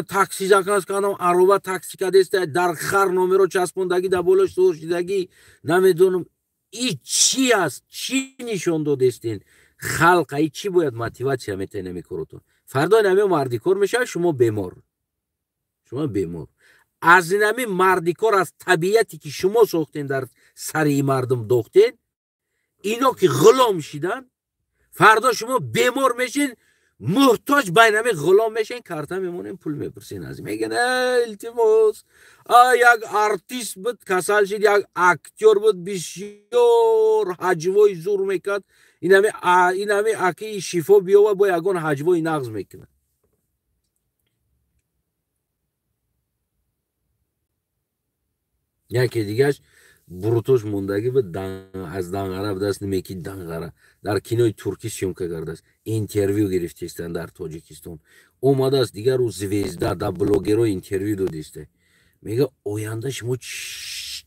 تاکسی زکناس کنم عروبا تاکسی کدسته در خر نومرو چسبوندگی دا بلوش سوار شدگی نمیدونم ای چی است چی نشون دادستین خلق ای چی باید мотивация میتونه میکردون فردا نمی مردیکار میشه شما بیمار از نمی مردیکار از طبیعتی که شما ساختین در سر این مردم دوختین اینا که غلام شدن فردا شما بیمار میشین محتاج بینمی غلام میشین کارتا میمونین پول میپرسین از میگن التماس یک ارتیست بود کسال شد یک اکتور بود بسیار حجوای زور میکرد این همه اکی شفا بیا و با یگان حجوای نغز میکنه یکی دیگهش بروتوش موندگی بود از دنگره به دست نمیکی دنگره در کینوی ترکی سیومکا کرده است اینترویو گرفتیستن در تاجیکستان اومده است دیگر رو زویزده در بلوگرو اینترویو دادیسته میگه آینده شما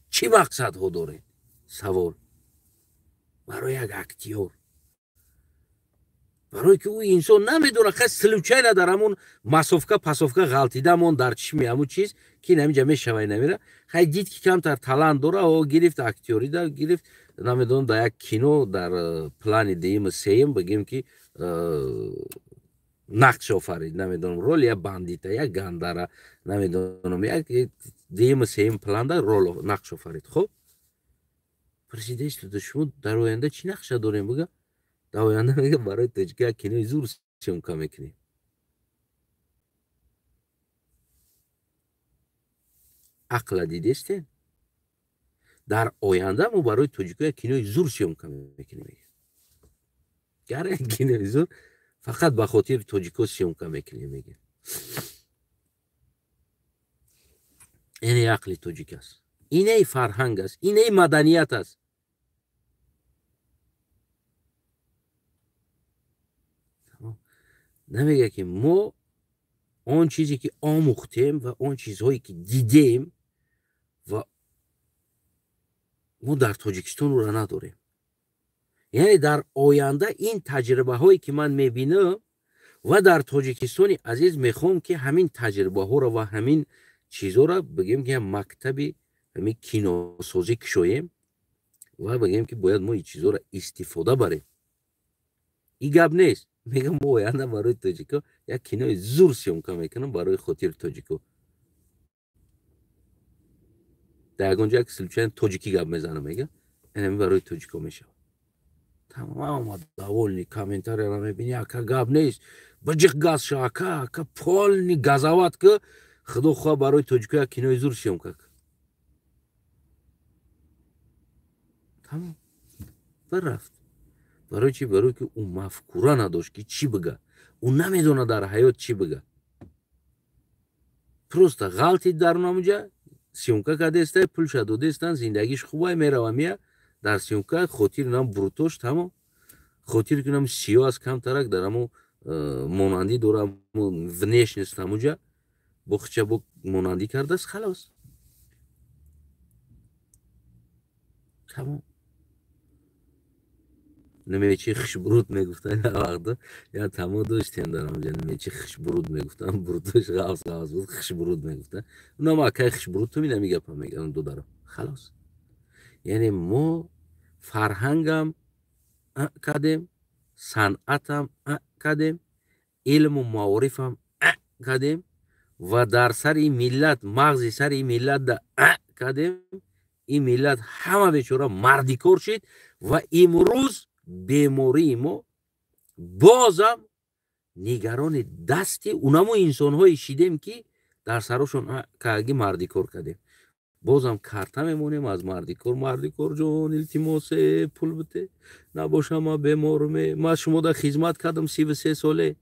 چی مقصد ها داره سوال برای یک اکتیور برای که او انسان نمیدونه خیلی سلوچه نداره همون مسافکه پسافکه غلطیده همون در چشمی همون چیز که نمیجا میشوی نمیره خیلی دید که کمتر تلنت داره و گرفت اکتیوری در گرفت نمیدونم در یک کینو در پلان دیم سیم بگیم که نقش آفرید نمیدونم رول یا باندیته یا گندره نمیدونم یک دیم سیم پلان در رول نقش آفرید خب پرسیدهش شما در آینده چی نقشه داریم بگه در آینده میگه برای تجکیه کینوی زور سیمکا میکنیم عقل دیدیستین در آینده ما برای تاجیکای کینوی زور سیمکا میکنیم گره کینوی زور فقط به خاطر تاجیکا سیمکا میکنیم میگه اینه عقل تاجیک است اینه فرهنگ است اینه مدنیت است نمیگه که ما آن چیزی که آموختیم و آن چیزهایی که دیدیم و ما در تاجیکستان رو نداریم یعنی در آینده این تجربه هایی که من میبینم و در تاجیکستان عزیز میخوام که همین تجربه ها رو و همین چیزها رو بگیم که مکتبی همین کینوسازی کشویم و بگیم که باید ما این چیزها رو استفاده بریم این گپ نیست میگم ما آینده برای تاجیکا یک کینوی زور سیمکا میکنم برای خاطر تاجیکا در اونجا یک سلوچن تاجیکی گپ میزنم میگم اینمی برای تاجیکا میشه تمام داولنی کامنتار رو میبینی اکا گپ نیست بجیق گاز شو اکا پولنی گازاوات که худо хоҳ барои тоҷикоя кинои зур съёмка кард. тамом ва рафт. барои чӣ? барое ки ӯ мафкура надошт ки чӣ бига. ӯ намедонад дар ҳаёт чӣ бига. просто ғалти дар намуҷа съёмка кардеста, пулша додестан, зиндагиш хубай мерава мия дар съёмка хотири нам брутош тамом. хотири ки нам сиё аз камтарак дар аму монандӣ дора внешност намуҷа бо хича бо монандӣ кардааст халос. тамом. намечи хишбуруд мегуфтан вақта я тамо доштем дар онҷа намечи хишбуруд мегуфтан бурдош ғавз буд хишбуруд мегуфтан унам акай хишбуруд ту мина мигапа мегам додарам халос. яъне мо фарҳангам кардем, санъатам кардем, илму маорифам кардем ва дар сари миллат мағзи сари миллат да кардем. ин миллат ҳама бечора мардикор шид ва имрӯз бемории мо бозам нигарони дасти унамо инсонҳое шидем ки дар сарошон каги мардикор кардем. бозам карта мемонем аз мардикор. мардикор ҷон илтимосе пул бите набошам ма беморме. ман шумода хизмат кардам 33 соле.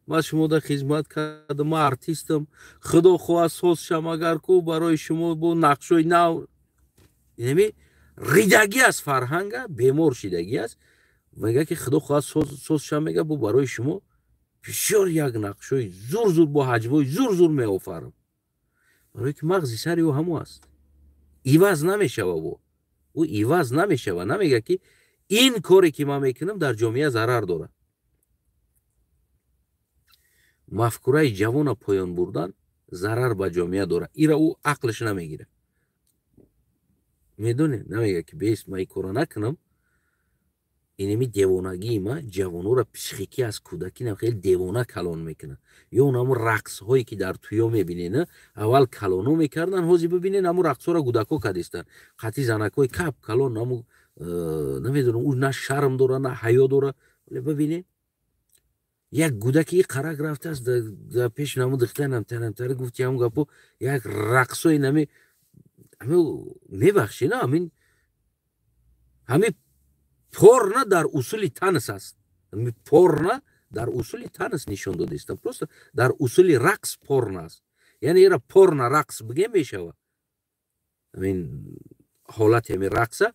ман шумода хизмат кардам. ман артистам. худо хоҳад соз шам агар ку барои шумо бо нақшои нав. яъне ридагӣ аз фарҳанга бемор шидагӣ аст. мега ки худо хоҳад соз шам мега бо барои шумо бисёр як нақшои зур зур бо ҳаҷвои зур зур меофарам. барое ки мағзи сари ӯ ҳамо аст. иваз намешава ӯ иваз намешава. намега ки ин коре ки ман мекунам дар ҷомеа зарар дорад. мафкураи ҷавона поён бурдан зарар ба ҷомеа дорад. ира ӯ ақлш намегирад. медонед намега ки бес ман ин кора накунам. инами девонагии ман ҷавонора психикӣ аз кӯдакӣ нам хеле девона калон мекунад. ё онамо рақсҳое ки дар туё мебинед аввал калоно мекардан ҳозир бибинед аму рақсҳоро гудако кардистанд. қатъи занакҳои кап калон аму намедонам ӯ на шарм дора на ҳаё дора. бибинед як гудаки қарак рафтааст дар пеши наму дихтанамтарамтара гуфти ҳамун гапо як рақсҳои нами мебахшина ҳамин порна дар усули танс аст. порна дар усули танс нишон додистам. просто дар усули рақс порна аст. яъне ира порна рақс бигем мешава. ҳамин ҳолати ҳамин рақса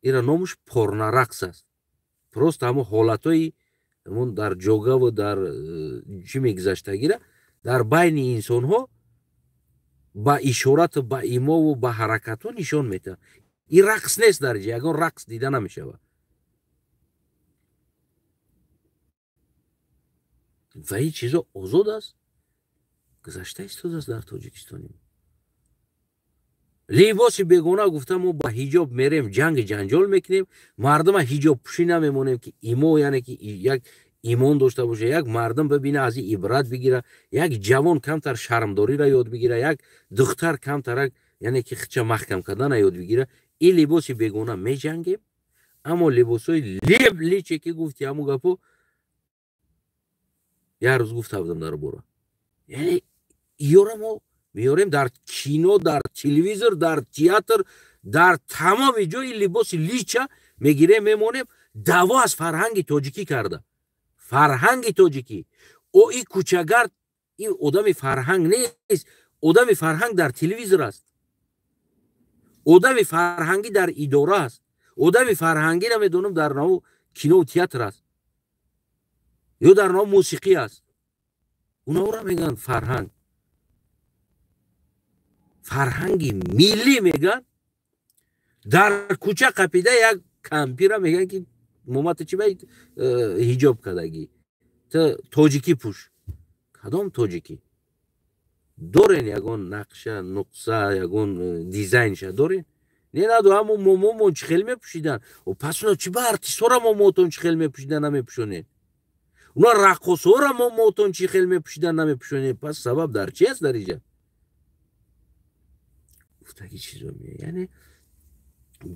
ира номуш порна рақс аст. просто ҳамон ҳолатҳои ҳамон дар ҷогаву дар чӣ мегузаштагира дар байни инсонҳо ба ишорату ба имову ба ҳаракатҳо нишон метавад. ин рақс нест дар ҷо ягон рақс дида намешавад. ва ин чизо озод аст. гузашта истодааст дар тоҷикистони мо. либоси бегона гуфта мо ба ҳиҷоб мерем ҷанги ҷанҷол мекунем. мардума ҳиҷоб пӯшӣ намемонем ки имо яъне ки як имон дошта боша. як мардум бибина аз ин ибрат бигира. як ҷавон камтар шармдориро ёд бигира. як духтар камтарак яъне ки хича маҳкам кардана ёд бигира. ин либоси бегона меҷангем. аммо либосҳои личе ки гуфти ҳамун гапо як рӯз гуфта будам дар бора. яъне иёра мо меёрем дар кино, дар телевизор, дар театр, дар тамоми ҷо ин либоси лича мегирем мемонем. даъво аз фарҳанги тоҷикӣ карда. фарҳанги тоҷикӣ. о ин кӯчагард ин одами фарҳанг нест. одами фарҳанг дар телевизор аст. одами фарҳангӣ дар идора аст. одами фарҳангӣ намедонам дар наво кинову театр аст. ё дар наво мусиқӣ аст. унаҳоро мегӯянд фарҳанг. фарҳанги миллӣ мегӯянд. дар кӯча қапида як кампира мегӯянд ки момата чӣ баи ҳиҷоб кардагӣ ту тоҷикӣ пӯш. кадом тоҷикӣ? дорен ягон нақша нуқса ягон дизайнша дорен? не наду ҳамун момомон чӣ хел мепӯшидан. пас уна чӣ ба артистҳора момотон чӣ хел мепӯшидан намепӯшонед? уна раққосҳора момотон чӣ хел мепӯшидан намепӯшонед? пас сабаб дар чи аст дар инҷа? гуфтаги чизо яъне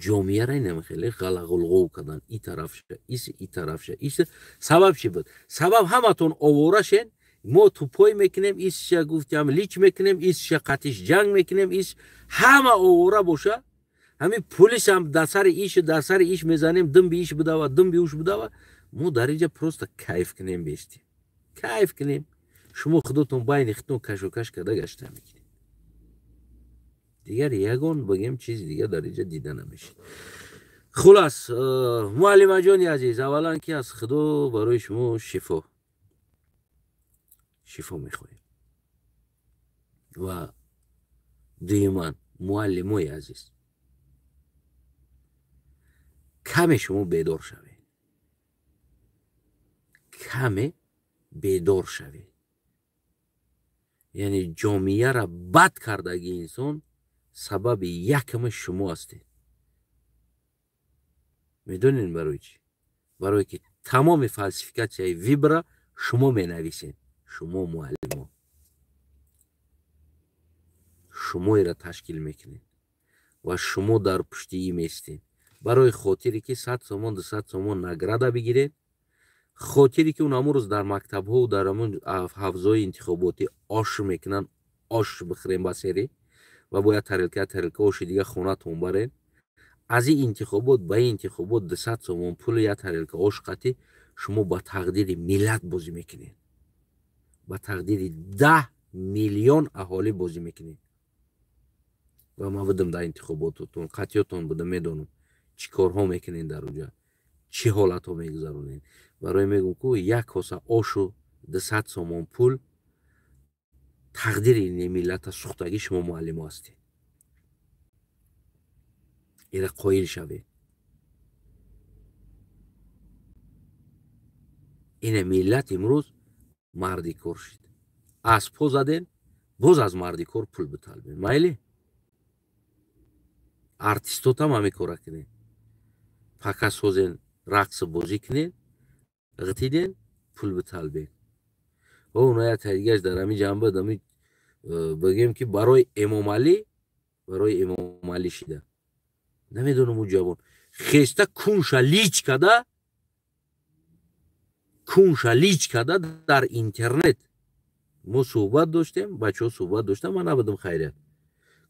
ҷомеаро инам хеле ғалағулғов кардан. и тарафша ис и тарафша ис. сабаб чӣ буд? сабаб ҳаматон овора шен. ما توپای میکنیم ایش گفتم لیچ میکنیم ایش قطیش جنگ میکنیم ایش همه آواره باشه همین پلیس هم در سر ایش میزنیم دم به ایش بداوه دم به اوش بداوه ما در اینجا پروست کیف کنیم بیستیم کیف کنیم شما خودتون بین خودتون کش و کش کرده گشته میکنیم دیگر یگان بگیم چیز دیگه در اینجا دیده نمیشه خلاص معلم جانی عزیز اولا که از خدا برای شما شفا میخوایم و دیمان معلم های عزیز کم شما بیدار شوید کم بیدار شوید یعنی جامعه را بد کردگی انسان سبب یکم شما هستید میدونین برای چی؟ برای که تمام فلسفیکاسیای ویبرا شما می نویسین شما معلم شما را تشکیل میکنین و شما در پشتی ای میستین برای خاطری که 100 تومان 200 تومان نگرده بگیرید خاطری که اون امروز در مکتب ها و در همون حوزه انتخاباتی آش میکنن آش بخورین بسیاری و باید ترلکه آش دیگه خونه تون برین از این انتخابات به این انتخابات 200 تومان پول یا ترلکه آش قطعی شما با تقدیر ملت بازی میکنین با تقدیر 10 میلیون اهالی بازی میکنین و ما بدم در انتخاباتتون قطعیتون بدم میدونم چی کارها میکنین در اونجا چی حالت ها میگذارونین برای میگم که یک کاسه آش و 200 تومان پول تقدیر این ملت سوختگی شما معلم هستی ایره قایل شوید این ملت امروز مردی کار شد از پا زدین باز از مردی کار پول بطالبین مایلی ارتیستوت هم همی کار کنین پاکا سوزین رقص بازی کنین غتیدین پول بطالبین و اونها تاییدگش در همی جنبه دمی بگیم که برای امام علی شده نمیدونم اون جوان خسته کنشا لیچ کده در اینترنت ما صحبت داشتیم بچه ها صحبت داشتم من نبودم خیریت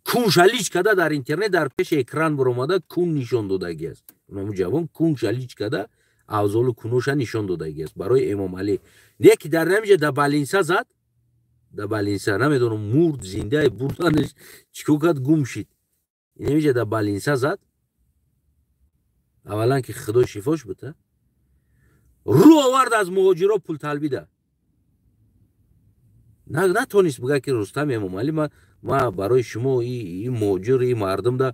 کنشا لیچ کده در اینترنت در پیش اکران برآمده کون نشان دادگی است اون جوان کنشا لیچ کده اوزال کنوشا نشان دادگی است برای امام علی یکی در نمیشه در بالینسا زد در بالینسا نمیدونم مرد زنده بردنش چیکو کرد گم شد نمیشه در بالینسا زد اولا که خدا شفاش بده رو آورد از مهاجرا پول طلبیده نتونست بگه که رستم امام علی ما برای شما این مهاجر این مردم دا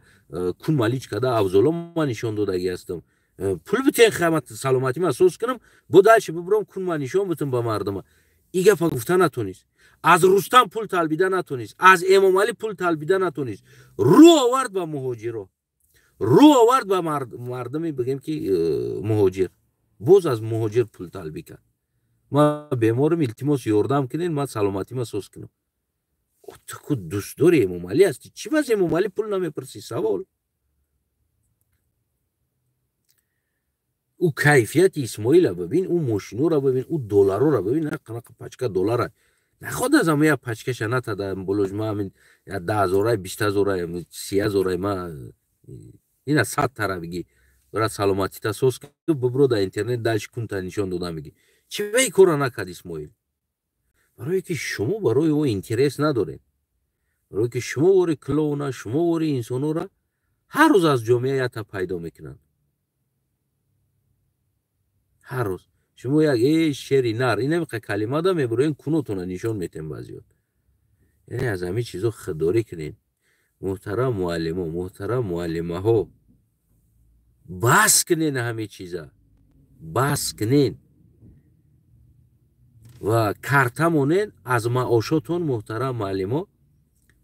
کون مالیچ کده افضالا ما نشان دادگی هستم پول بتین خیمت سلامتی ما سوز کنم با دلش ببرم کون ما نشان بتن با مردم ایگه پا گفته نتونست از رستم پول طلبیده نتونست از امام علی پول طلبیده نتونست رو آورد با مهاجرا رو آورد با مردمی بگیم که مهاجر باز از مهاجر پول طلبی کرد ما بیمارم التماس یاردم کنین ما سلامتی ما سوز کنم تو که دوست داری امام علی هستی چی باز امام علی پول نمیپرسی سوال او کیفیت اسماعیل را ببین او ماشینو را ببین او دلارو را ببین قناق پچکه دلار نخواد از همه پچکش نتاده بلوج ما همین 10,000 20,000 30,000 ما اینا 100 تا بگی برای سلامتی تا سوز که ببرو در اینترنت داش کن تا نشان دادن میگی چی به کار نکرد اسماعیل برای که شما برای او اینترس ندارین برای که شما وری کلونا شما وری انسانو را هر روز از جامعه تا پیدا میکنن هر روز شما یک شعری نر این هم کلمه دا میبروین کنوتون نشان میتین بعضیات یعنی از همه چیزا خداری کنین محترم معلم ها محترم معلمه ها بس کنین همه چیزا بس کنین و کارتمونین از معاشاتون محترم معلم ها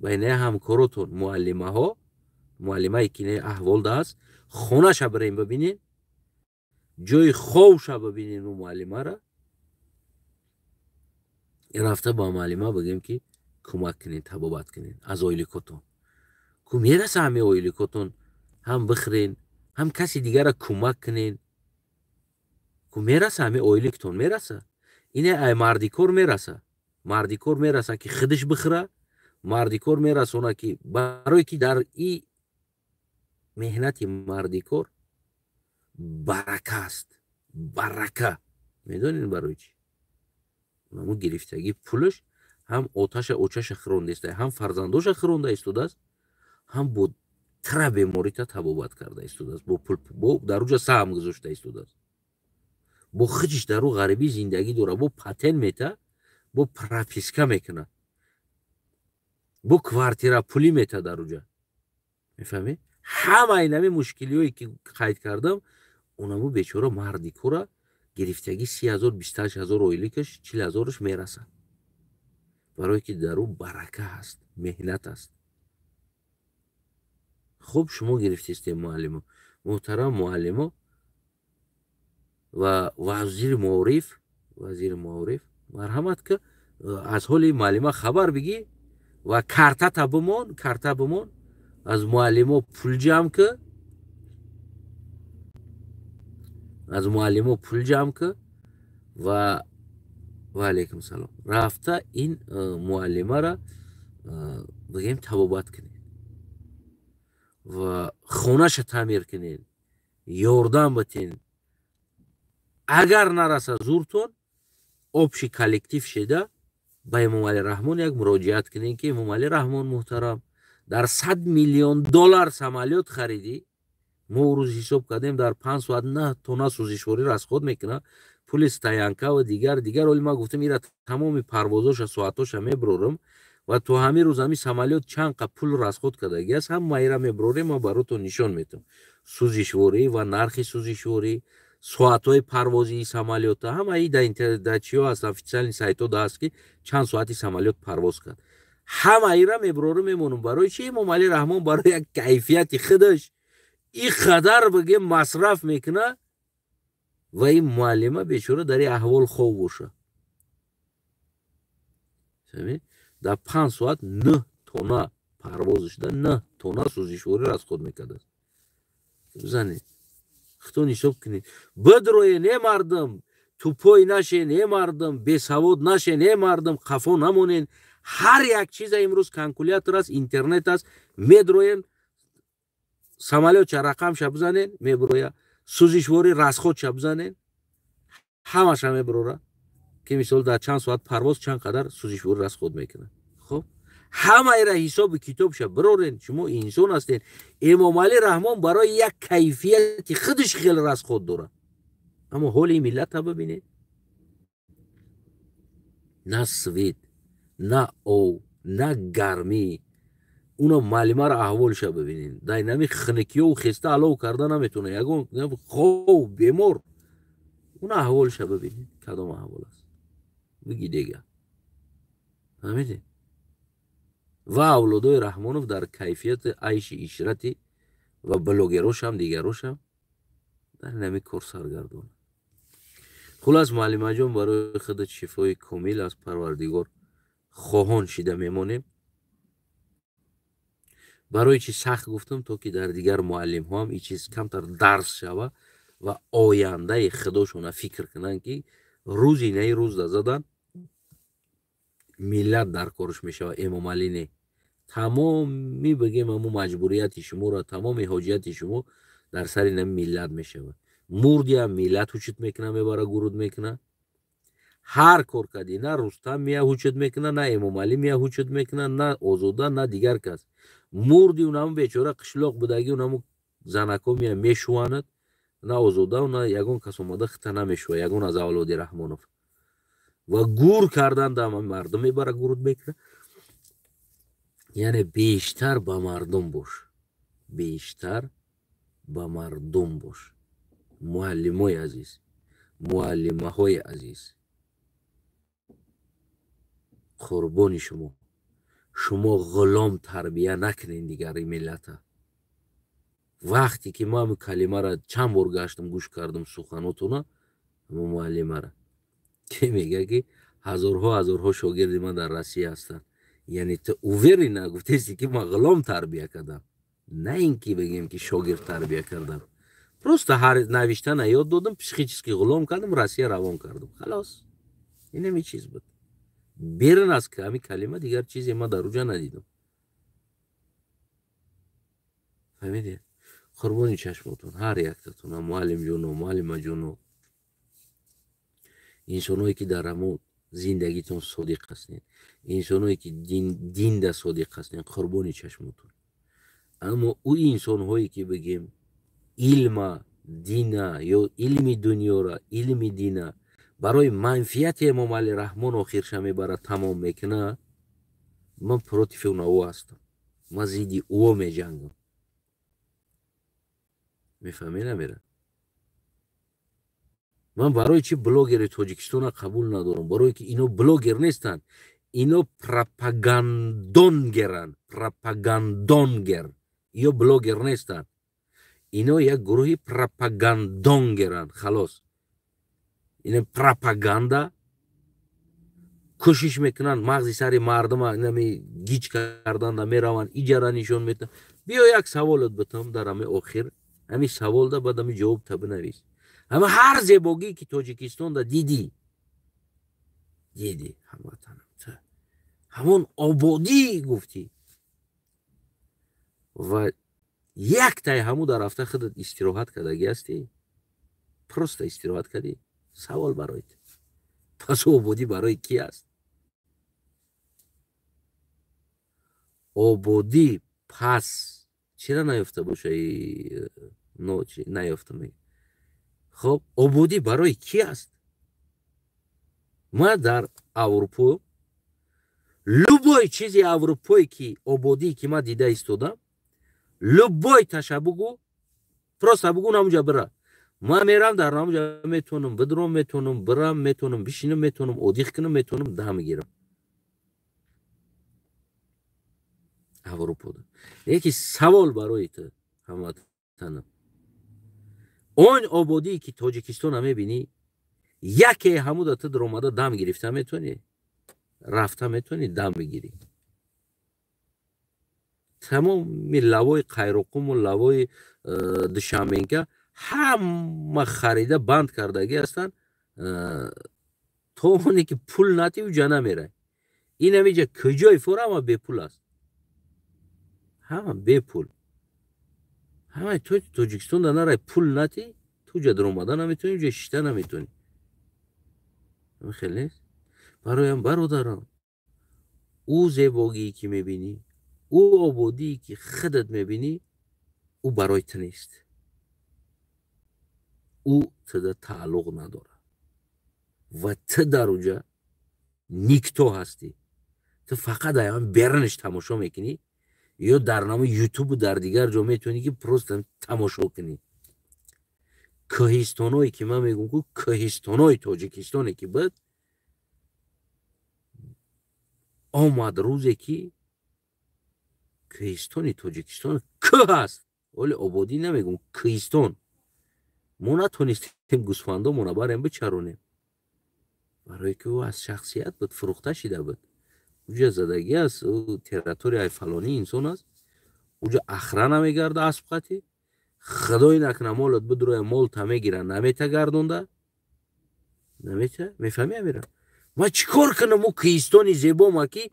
بین همکاراتون معلمه ها معلمه که نه احوال دست خونه شا برین ببینین جای خوش ببینین اون معلمه را این رفته با معلمه بگیم که کمک کنین تبابت کنین از اویلیکاتون که میرسه همه اویلیکاتون هم بخرین هم کسی دیگر را کمک کنین که میرسه همه اویلیکتون میرسه اینه ای مردی کار میرسه мардикор мераса ки хидиш бихӯра, мардикор мерасона ки барое ки дар и меҳнати мардикор барака аст. Барака медонед барои чӣ? Ҳамун гирифтагӣ пулаш ҳам оташа очаша хиронда истад, ҳам фарзандоша хиронда истодааст, ҳам бо тра беморита табобат карда истодааст, бо пул бо дар уҷа саҳм гузошта истодааст, бо хичиш дар у ғарибӣ зиндагӣ дора, бо патен мета, бо прописка мекуна, бо квартира пулӣ мета дар уҷа. мефаҳмед? Ҳама инами мушкилиҳое ки қайд кардам, онамо бечора марди кора гирифтагӣ 30,000 28,000 оиликаш 40,000-аш мераса, барое ки дар у барака ҳаст, меҳнат аст. хуб, шумо гирифтистед муаллимо, муҳтарам муаллимо ва вазири муориф марҳамат ка аз ҳоли муаллима хабар бигӣ ва картата бимон аз муаллимо пул ҷамъ ка, аз муаллимо пул ҷамъ ка ва алайкум салом, рафта ин муаллимара бигем табобат кунед ва хонаша таъмир кунед, ёрдам батен. агар нараса зуртон обши коллектив шеда ба Эмомалӣ Раҳмон як муроҷиат кунед ки Эмомалӣ Раҳмон муҳтарам, дар $100 миллион самолёт харидӣ, мо рӯз ҳисоб кардем дар 5 соат 9 тонна сӯзишворӣ расход мекунад, пули стоянка ва дигар оли ма гуфтам ира тамоми парвозоша соатоша меброрам ва то ҳамин рӯз ҳамин самолёт чанд қа пул расход кардагӣ аст, ҳама ира меброрем, ма баротон нишон метавам. Сӯзишворӣ ва нархи сӯзишворӣ, соатҳои парвозии самолёта, ҳама и дар чиё аст, официални сайтҳода аст ки чанд соати самолёт парвоз кард. ҳама ира меброра мемонам. Барои чӣ Эмомалӣ Раҳмон барои як кайфияти худаш ин қадар бигем масраф мекуна ва ин муаллима бечора дар ин аҳвол хоб боша. дар 5 соат 9 тонна парвозш, дар 9 тонна сӯзишворӣ расход мекард. бизанед, хитон ҳисоб кунед. Бидроен е мардам, тупой нашен е мардам, бесавод нашен е мардам, қафо намонен. ҳар як чиза имрӯз калкулятор аст, интернет аст, медроен, самолётша рақамша бизанен, меброя, сӯзишворӣ расходша бизанен, ҳамаша меброра ки мисол дар чанд соат парвоз чанд қадар сӯзишворӣ расход мекунад. хуб, ҳама ира ҳисоби китобша бирорен. шумо инсон ҳастед. Эмомалӣ Раҳмон барои як кайфияти худаш хеле расход дорад, аммо ҳоли миллата бибинед. на свет, на ов, на гармӣ. уна муаллимаро аҳволша бибинед. дар инами хинакиёву хеста алов карда наметавонад, ягон хов бемор. уна аҳволша бибинед, кадом аҳвол аст. биги дега. фаҳмидед? ва авлодои Раҳмонов дар кайфияти айши ишрати ва блогерошам дигарошам дар инами кор саргардонанд. хулас муаллимаҷон, барои худат шифои комил аз Парвардигор хоҳон шида мемонем. барои чӣ сахт гуфтам, то ки дар дигар муаллимҳоам ин чиз камтар дарс шава ва ояндаи худошона фикр кунанд ки рӯзи инаи рӯз да задан миллат дар корш мешава, Эмомалӣ не. тамоми бигем аму маҷбурияти шуморо, тамоми ҳоҷияти шумо дар сари ина миллат мешава. мурдиам миллат ҳучит мекуна, мебара гуруд мекуна. ҳар кор кади, на Рустам мия ҳучит мекуна, на Эмомалӣ мия ҳучит мекуна, на Озода, на дигар кас. мурди унаму бечора қишлоқ будаги унаму занако мия мешуванад, на Озода, на ягон кас омада хита намешува, ягон аз авлоди Раҳмонов. ва гур кардан да мардум мебара гуруд мекуна. яъне бештар ба мардум бош, бештар ба мардум бош. муаллимои азиз, муаллимаҳои азиз, қурбони шумо ғулом тарбия накунед дигари миллата. вақте ки ман калимаро чанд бор гаштам гӯш кардам суханотона, муаллимара ки мега ки ҳазорҳо шогирди ман дар Россия ҳастанд. яъне ту уверена гуфтеси ки ман ғулом тарбия кардам, на ин ки бигем ки шогирд тарбия кардам. просто ҳар навиштана ёд додам, психически ғулом кардам, Россия равон кардам. халос, инами чиз буд. برن از که همین کلمه دیگر چیزی ما در اونجا ندیدم. فهمیدید؟ قربانی چشمتون هر یکتون، معلم جونو، معلم جونو، انسانایی که در همون زندگیتون صادق هستین، انسانایی که دین در صادق هستین، قربانی چشمتون. اما او انسانهایی که بگیم علم دینه یا علم دنیا را، علم دینه برای منفیت امام علی رحمان آخرش میبره تمام میکنه، من پروتیف او هستم، من زیدی او میجنگم. میفهمی نمیره؟ من برای چی بلوگر تاجیکستان قبول ندارم؟ برای که اینا بلوگر نیستن، اینا پروپاگاندونگرن، پروپاگاندونگر. یا بلوگر نیستن، اینا یک گروهی پروپاگاندونگرن. خلاص این پروپاگاندا کوشش میکنن مغزی سری مردم نمی گیج کردن، میروان ایجارا نشون میدن. بیا یک سوالت بتم در همه آخر، همین سوال ده بعد همین جواب تا بنویس. اما هر زیبایی که تاجیکستان ده دیدی هموطنم، همون آبادی گفتی و یک تای همو در رفته خودت استراحت کردگی هستی، پروست استراحت کردی. سوال برایت، پس آبادی برای کی است؟ آبادی پس چرا نیفته باشه؟ نیفته میگه. خب آبادی برای کی است؟ ما در اروپا لبای چیزی اروپایی که آبادی که ما دیده ایستادم، لبای تشبگو پروست بگو نمونجا برا. ما میرم در نمونجا میتونم بدرم، میتونم برم، میتونم بشینم، میتونم اودیخ کنم، میتونم ده میگیرم. اروپا ده یکی سوال برای تو هموطنم، اون آبادی که تاجیکستان هم میبینی، یکی همو دا تو در اومده دم گرفته میتونی رفته میتونی دم بگیری. تمام لوای قیرقوم و لوای دشامینکه همه خریده بند کردگی هستن. تو اونی که پول نتی و جا نمیره. این همیجا کجای فور همه بی پول است، همه بی پول. همه تو تاجیکستان در نره پول نتی تو جا در اومده نمیتونی، جا شیشته نمیتونی. خیلی نیست برایم برادران. او زیبایی که میبینی، او آبادی که خودت میبینی، او برای تو نیست، او تو تعلق نداره و تو در اونجا نیکتو هستی. تو فقط ایام برنش تماشا میکنی یا در نام یوتیوب و در دیگر جا میتونی که پروست تماشا کنی. کهستانایی که من میگم که کهستانای تاجیکستانی که بود آمد روزی که کهستانی تاجیکستان که هست، ولی آبادی نمیگم، کهستان. ما نتونستیم گوسفندا مونو بریم بچرونیم برای که او از شخصیت بود فروخته شده بود. اونجا زدگی است، او تریتوری فلانی انسان است، اونجا اخره نمیگرده اسب خطی، خدای نکنه مالت بدروی مال تا میگیره نمیته گردونده، نمیته. میفهمی میره ما چیکار کنم؟ او کهستانی زیبا ما که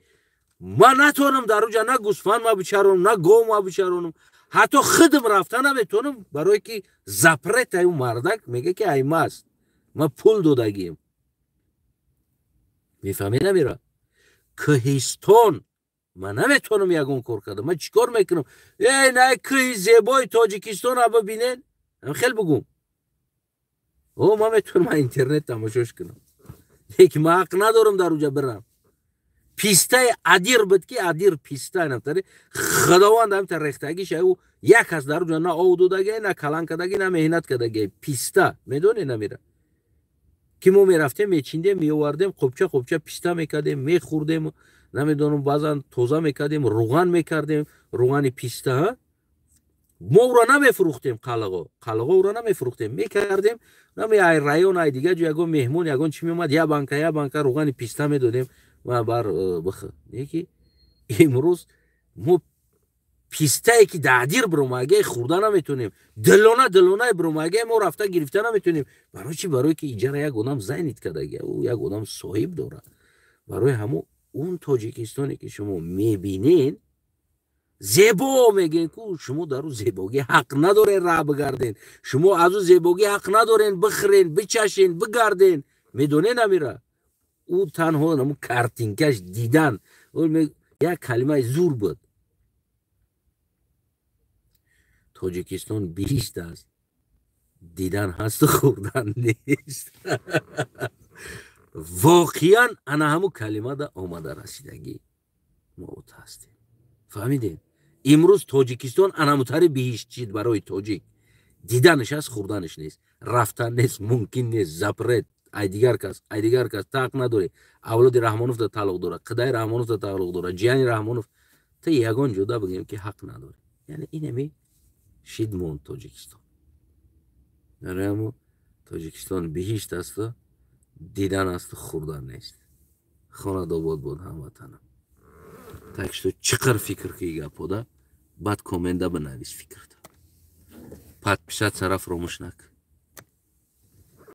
من نتونم در اونجا نه گوسفند ما بچرونم نه گاو ما بچرونم، حتی خودم رفته نمیتونم برای که زپرت اون مردک میگه که ای ماست ما پول دادگیم. میفهمی نمیره؟ کهستان من نمیتونم یگون کار کردم. من چیکار میکنم؟ ای نه که زیبای تاجیکستان رو ببینین، خیلی بگم او ما میتونم اینترنت تماشاش کنم، یک ما حق ندارم در اونجا برم. پیسته ادیر بود که ادیر پیسته نمیتونه خداوند هم ترختگیش او یک از در اونجا نه آو دودگی نه کلان کدگی نه مهنت کدگی پیسته میدونی نمیره که ما میرفتیم میچیندیم میوردیم خوبچه پیسته میکردیم میخوردیم، نمیدونم بعضا توزه میکردیم روغن میکردیم، روغن پیسته ها ما او را نمیفروختیم، قلقا او را نمیفروختیم، میکردیم نمی ای رایون ای دیگه جو یگون مهمون یگون چی میومد یا بانکا روغن پیسته میدادیم و بر بخ یکی امروز ما پیسته ای که دادیر بروماگه خورده نمیتونیم، دلونه بروماگه ما رفته گرفته نمیتونیم. برای چی؟ برای که ایجاره یک آدم زینید کدگی، او یک آدم صاحب داره، برای همون اون تاجیکستانی که شما میبینین زیبا میگن که شما در اون زیباگی حق نداره راه بگردین، شما از اون زیباگی حق ندارین بخرین بچشین بگردین. میدونه نمیره او تنها نمو کارتینکش دیدن یک کلمه زور بود. تاجیکستان بیشتر است، دیدن هست و خوردن نیست. واقعا انا همو کلمه دا آمده رسیدگی ما هستیم. فهمیدین؟ امروز تاجیکستان اناموتری بیش چید برای تاجیک دیدنش هست خوردنش نیست، رفتن نیست، ممکن نیست. زپرت ای دیگر کس تاق نداره. اولاد رحمانوف دا تعلق داره، قدای رحمانوف دا تعلق داره، جیانی رحمانوف تا یگان جدا بگیم که حق نداره. یعنی اینمی شید مون تاجیکستان داره. همون تاجیکستان بیشت است، دیدن است خوردن نیست. خانه داباد بود هموطنم. Так что чиқар фикр ки гапода баъд коммента бинавис фикрта. Подписаться ра фаромӯш накун.